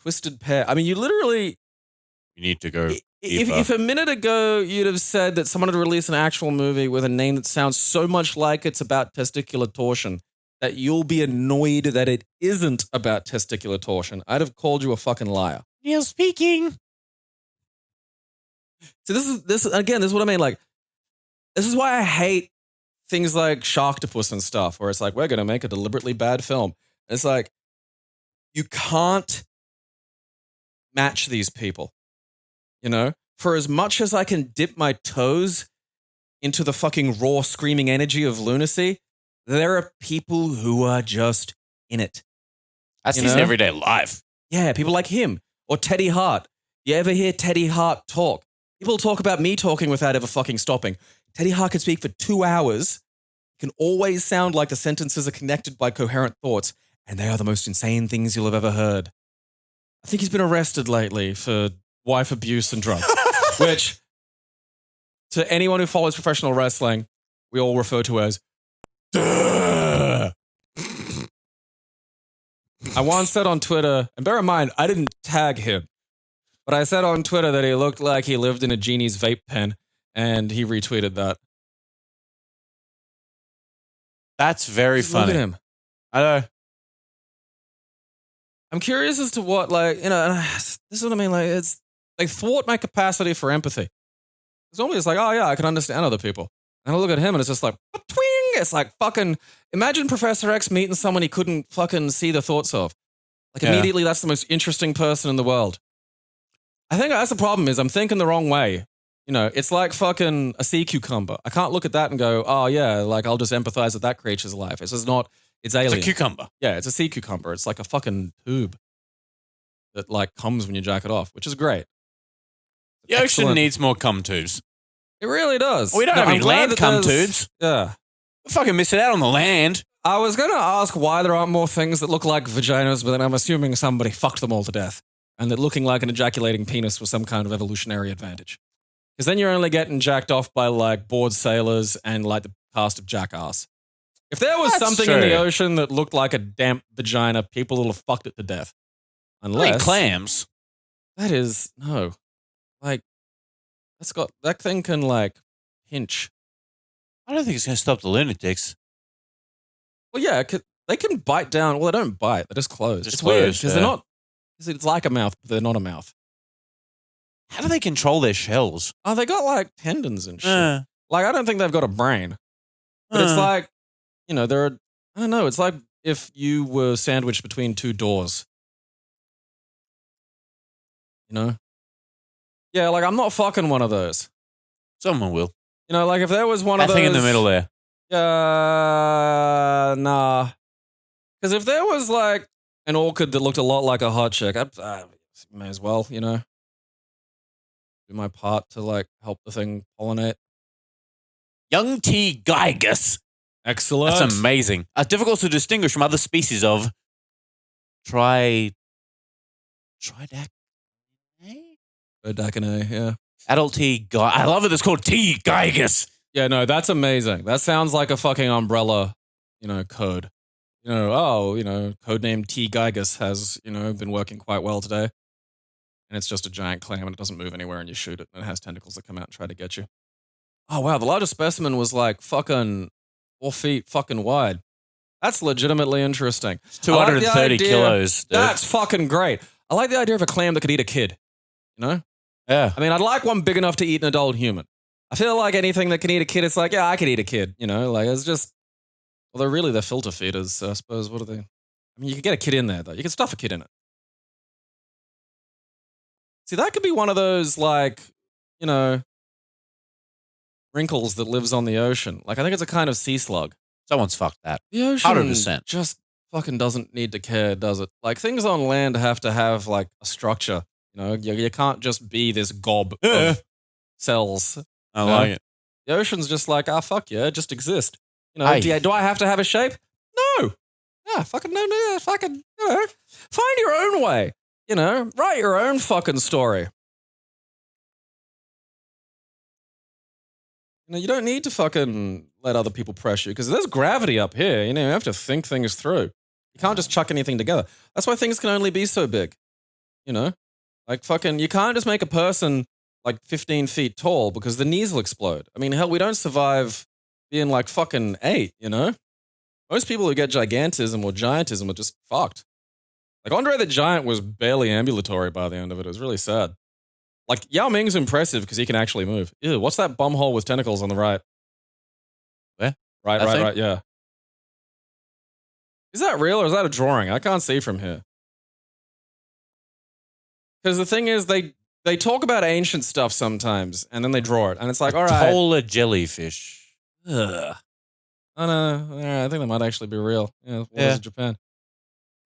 Twisted Pair. I mean, you literally. You need to go. If a minute ago you'd have said that someone had released an actual movie with a name that sounds so much like it's about testicular torsion that you'll be annoyed that it isn't about testicular torsion, I'd have called you a fucking liar. Neil speaking. So this is what I mean. Like. This is why I hate things like Sharktopus and stuff, where it's like, we're going to make a deliberately bad film. And it's like, you can't match these people. You know? For as much as I can dip my toes into the fucking raw screaming energy of lunacy, there are people who are just in it. That's You his know? everyday life. Yeah, people like him or Teddy Hart. You ever hear Teddy Hart talk? People talk about me talking without ever fucking stopping. Teddy Hart can speak for 2 hours, can always sound like the sentences are connected by coherent thoughts, and they are the most insane things you'll have ever heard. I think he's been arrested lately for wife abuse and drugs, which, to anyone who follows professional wrestling, we all refer to as duh. I once said on Twitter, and bear in mind, I didn't tag him, but I said on Twitter that he looked like he lived in a genie's vape pen, and he retweeted that. That's very funny. Look at him. I know. I'm curious as to what, this is what I mean, they thwart my capacity for empathy. It's normally it's like, oh yeah, I can understand other people. And I look at him and it's just like, twing! It's like fucking, imagine Professor X meeting someone he couldn't fucking see the thoughts of. Like immediately that's the most interesting person in the world. I think that's the problem is I'm thinking the wrong way. You know, it's like fucking a sea cucumber. I can't look at that and go, oh yeah, like I'll just empathize with that creature's life. It's just not, it's alien. It's a cucumber. Yeah, it's a sea cucumber. It's like a fucking tube that like comes when you jack it off, which is great. The ocean Excellent. needs more cum tubes. It really does. We don't have I'm any glad land that cum there's- tubes. Yeah. We're fucking missing out on the land. I was going to ask why there aren't more things that look like vaginas, but then I'm assuming somebody fucked them all to death and that looking like an ejaculating penis was some kind of evolutionary advantage. Because then you're only getting jacked off by like bored sailors and like the cast of Jackass. If there was That's something in true. the ocean that looked like a damp vagina, people would have fucked it to death. I mean, Unless clams. that is no, like that thing can like pinch. I don't think it's going to stop the lunatics. Well, yeah, they can bite down. Well, they don't bite; they just close. Just It's weird close, because yeah. they're not. 'Cause it's like a mouth, but they're not a mouth. How do they control their shells? Oh, they got like tendons and shit. Uh, Like I don't think they've got a brain, but it's like, you know, they're. I don't know. It's like if you were sandwiched between two doors. You know. Yeah, like I'm not fucking one of those. someone will. You know, like if there was one of That those thing in the middle there. Nah. Because if there was like an orchid that looked a lot like a hot chick, I'd may as well, you know, do my part to like help the thing pollinate. Young T. Gigas. Excellent. That's amazing. Difficult to distinguish from other species of Tridacanae? Dacanae, yeah. Adult T. I love it. It's called T. Gigas. Yeah, no, that's amazing. That sounds like a fucking umbrella, you know, code. You know, codename T. Gigas has, you know, been working quite well today. And it's just a giant clam and it doesn't move anywhere and you shoot it and it has tentacles that come out and try to get you. Oh, wow. The largest specimen was like fucking 4 feet fucking wide. That's legitimately interesting. It's 230 kilos, dude. That's fucking great. I like the idea of a clam that could eat a kid. You know? Yeah. I mean, I'd like one big enough to eat an adult human. I feel like anything that can eat a kid, it's like, yeah, I could eat a kid. You know? Like, it's just, well, they're filter feeders, so I suppose. What are they? I mean, you could get a kid in there, though. You could stuff a kid in it. See, that could be one of those, like, you know, wrinkles that lives on the ocean. Like, I think it's a kind of sea slug. Someone's fucked that. The ocean 100%. just fucking doesn't need to care, does it? Like, things on land have to have, like, a structure. You know, you can't just be this gob of cells. I like it. The ocean's just like, fuck yeah, just exist. You know, Hey. do I have to have a shape? No. Yeah, fucking no, fucking, you know, find your own way. You know, write your own fucking story. You know, you don't need to fucking let other people pressure you because there's gravity up here. You know, you have to think things through. You can't just chuck anything together. That's why things can only be so big. You know, like fucking, you can't just make a person like 15 feet tall because the knees will explode. I mean, hell, we don't survive being like fucking 8, you know? Most people who get gigantism or giantism are just fucked. Like Andre the Giant was barely ambulatory by the end of it. It was really sad. Like Yao Ming's impressive because he can actually move. Ew, what's that bum hole with tentacles on the right? Where? Right, yeah. Is that real or is that a drawing? I can't see from here. Because the thing is, they talk about ancient stuff sometimes, and then they draw it, and it's like, all right. Polar jellyfish. Ugh. Oh no, I think that might actually be real. Yeah, waters of Japan.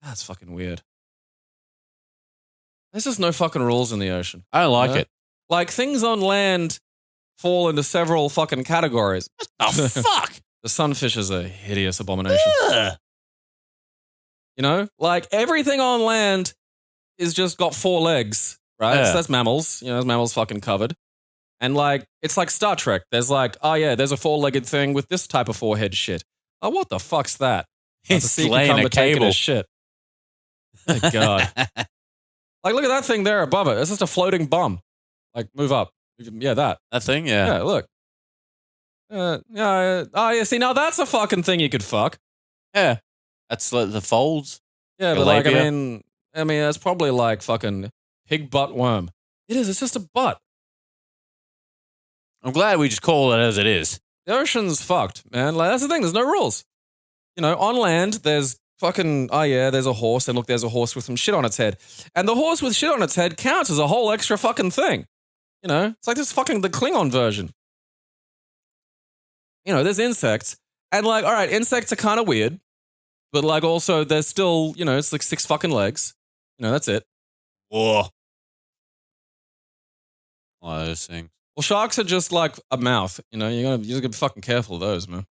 That's fucking weird. There's just no fucking rules in the ocean. I don't like it. Like, things on land fall into several fucking categories. What the fuck? The sunfish is a hideous abomination. Ugh. You know? Like, everything on land is just got 4 legs, right? Yeah. So that's mammals. You know, there's mammals fucking covered. And, like, it's like Star Trek. There's like, oh yeah, there's a 4-legged thing with this type of 4-head shit. Oh, what the fuck's that? It's a sea laying cucumber a taking cable. his shit. My God. Like, look at that thing there above it. It's just a floating bum. Like, move up. Yeah, that. That thing, yeah. Yeah, look. Oh, yeah, see, now that's a fucking thing you could fuck. Yeah. That's like the folds. Yeah, Your but like, labia. I mean, that's probably like fucking pig butt worm. It is, it's just a butt. I'm glad we just call it as it is. The ocean's fucked, man. Like, that's the thing, there's no rules. You know, on land, there's fucking, oh yeah, there's a horse, and look, there's a horse with some shit on its head. And the horse with shit on its head counts as a whole extra fucking thing. You know, it's like this fucking the Klingon version. You know, there's insects. And like, all right, insects are kind of weird. But like also, there's still, you know, it's like 6 fucking legs. You know, that's it. Whoa. One of those things. Well, sharks are just like a mouth. You know, you just gotta be fucking careful of those, man.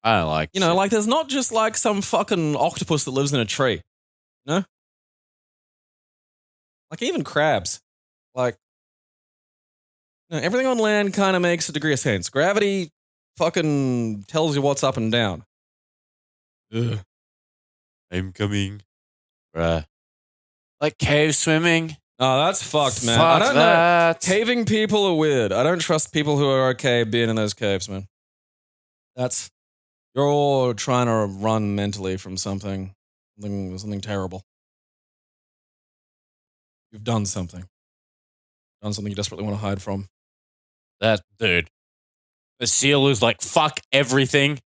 I don't like You know, like there's not just like some fucking octopus that lives in a tree. You know? Like even crabs. Like, you know, everything on land kind of makes a degree of sense. Gravity fucking tells you what's up and down. Ugh. I'm coming. Bruh. Like cave swimming. Oh, that's fucked, man. Fuck I don't that. know. Caving people are weird. I don't trust people who are okay being in those caves, man. You're all trying to run mentally from something terrible. You've done something. Done something you desperately want to hide from. That dude. The seal is like, fuck everything.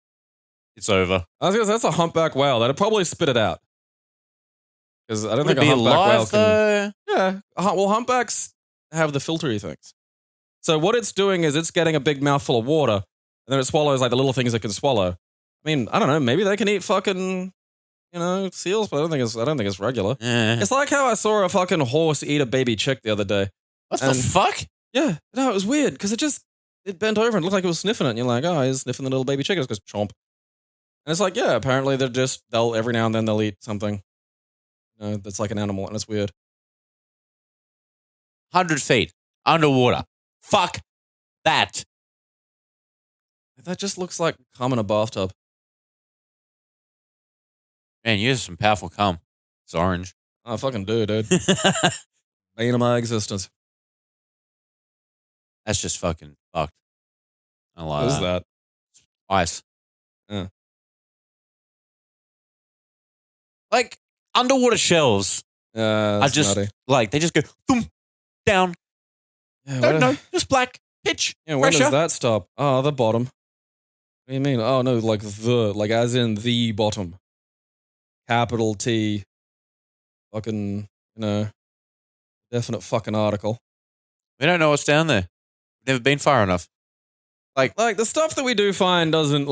It's over. I was gonna say, that's a humpback whale. That'd probably spit it out. Because I don't Would think it a be humpback whale alive, can. though? Yeah. Well, humpbacks have the filtery things. So what it's doing is it's getting a big mouthful of water, and then it swallows like the little things it can swallow. I mean, I don't know. Maybe they can eat fucking, you know, seals, but I don't think it's regular. It's like how I saw a fucking horse eat a baby chick the other day. What the fuck? Yeah. No, it was weird because it bent over and looked like it was sniffing it. And you're like, oh, he's sniffing the little baby chick. It goes chomp. And it's like, yeah, apparently they'll every now and then they'll eat something. You know, that's like an animal, and it's weird. 100 feet underwater. Fuck that. That just looks like cum in a bathtub. Man, you have some powerful cum. It's orange. I fucking do, dude. Bane of my existence. That's just fucking fucked. I don't like What is that? Ice. Yeah. Like underwater shells Yeah, are that's just nutty. like they just go boom down. Yeah, Don't know, just black pitch. Yeah, when pressure. does that stop? Oh, the bottom. What do you mean? Oh no, like as in the bottom. Capital T. Fucking, you know, definite fucking article. We don't know what's down there. We've never been far enough. Like the stuff that we do find doesn't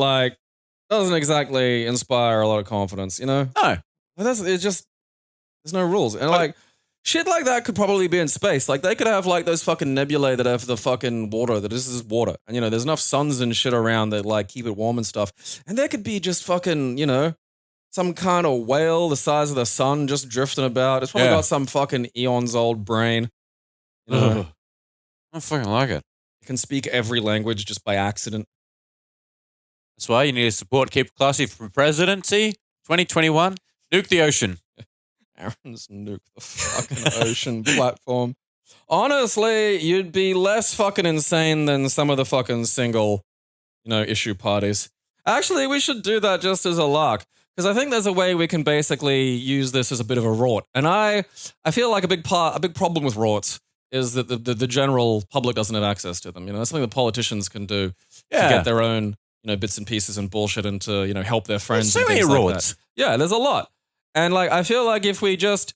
exactly inspire a lot of confidence, you know? No. It's just, there's no rules. And like, shit like that could probably be in space. Like they could have like those fucking nebulae that have the fucking water, that this is water. And you know, there's enough suns and shit around that like keep it warm and stuff. And there could be just fucking, you know, some kind of whale the size of the sun just drifting about. It's probably got some fucking eons old brain. You know? Ugh. I don't fucking like it. It can speak every language just by accident. That's why you need to support KeepetClassy for presidency 2021. Nuke the ocean. Aaron's nuke the fucking ocean platform. Honestly, you'd be less fucking insane than some of the fucking single, you know, issue parties. Actually, we should do that just as a lark. Because I think there's a way we can basically use this as a bit of a rort. And I feel like a big problem with rorts is that the general public doesn't have access to them. You know, that's something that politicians can do to get their own, you know, bits and pieces and bullshit and to, you know, help their friends. There's so and many things like rorts. that. Yeah, there's a lot. And like, I feel like if we just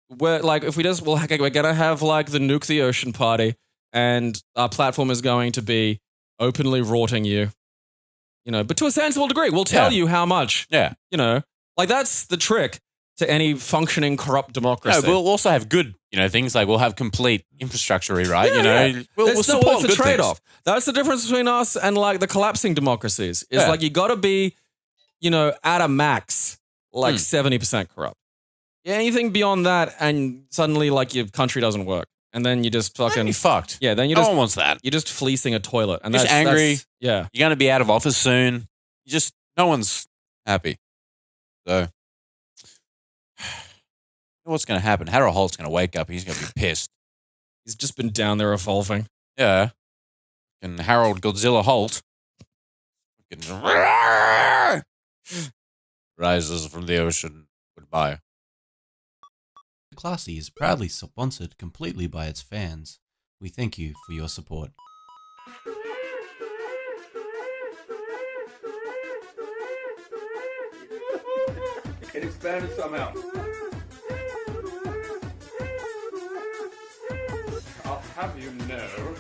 we're like, if we just, well, okay, we're gonna have like the nuke the ocean party, and our platform is going to be openly rorting you, you know, but to a sensible degree. We'll tell you how much. Yeah. You know, like that's the trick to any functioning corrupt democracy. No, we'll also have good, you know, things like we'll have complete infrastructure, right? Yeah, you know, yeah. we'll support the good trade-off. things. That's the difference between us and like the collapsing democracies. Is like you got to be, you know, at a max, like 70% corrupt. Yeah, anything beyond that, and suddenly like your country doesn't work, and then you just fucking fucked. Yeah, then you No just one wants that. You're just fleecing a toilet, and Just angry. Yeah, You're going to be out of office soon. No one's happy. So, what's going to happen? Harold Holt's going to wake up. He's going to be pissed. He's just been down there evolving. Yeah. And Harold Godzilla Holt rises from the ocean. Goodbye. Classy is proudly sponsored completely by its fans. We thank you for your support. It expanded somehow. I'll have you know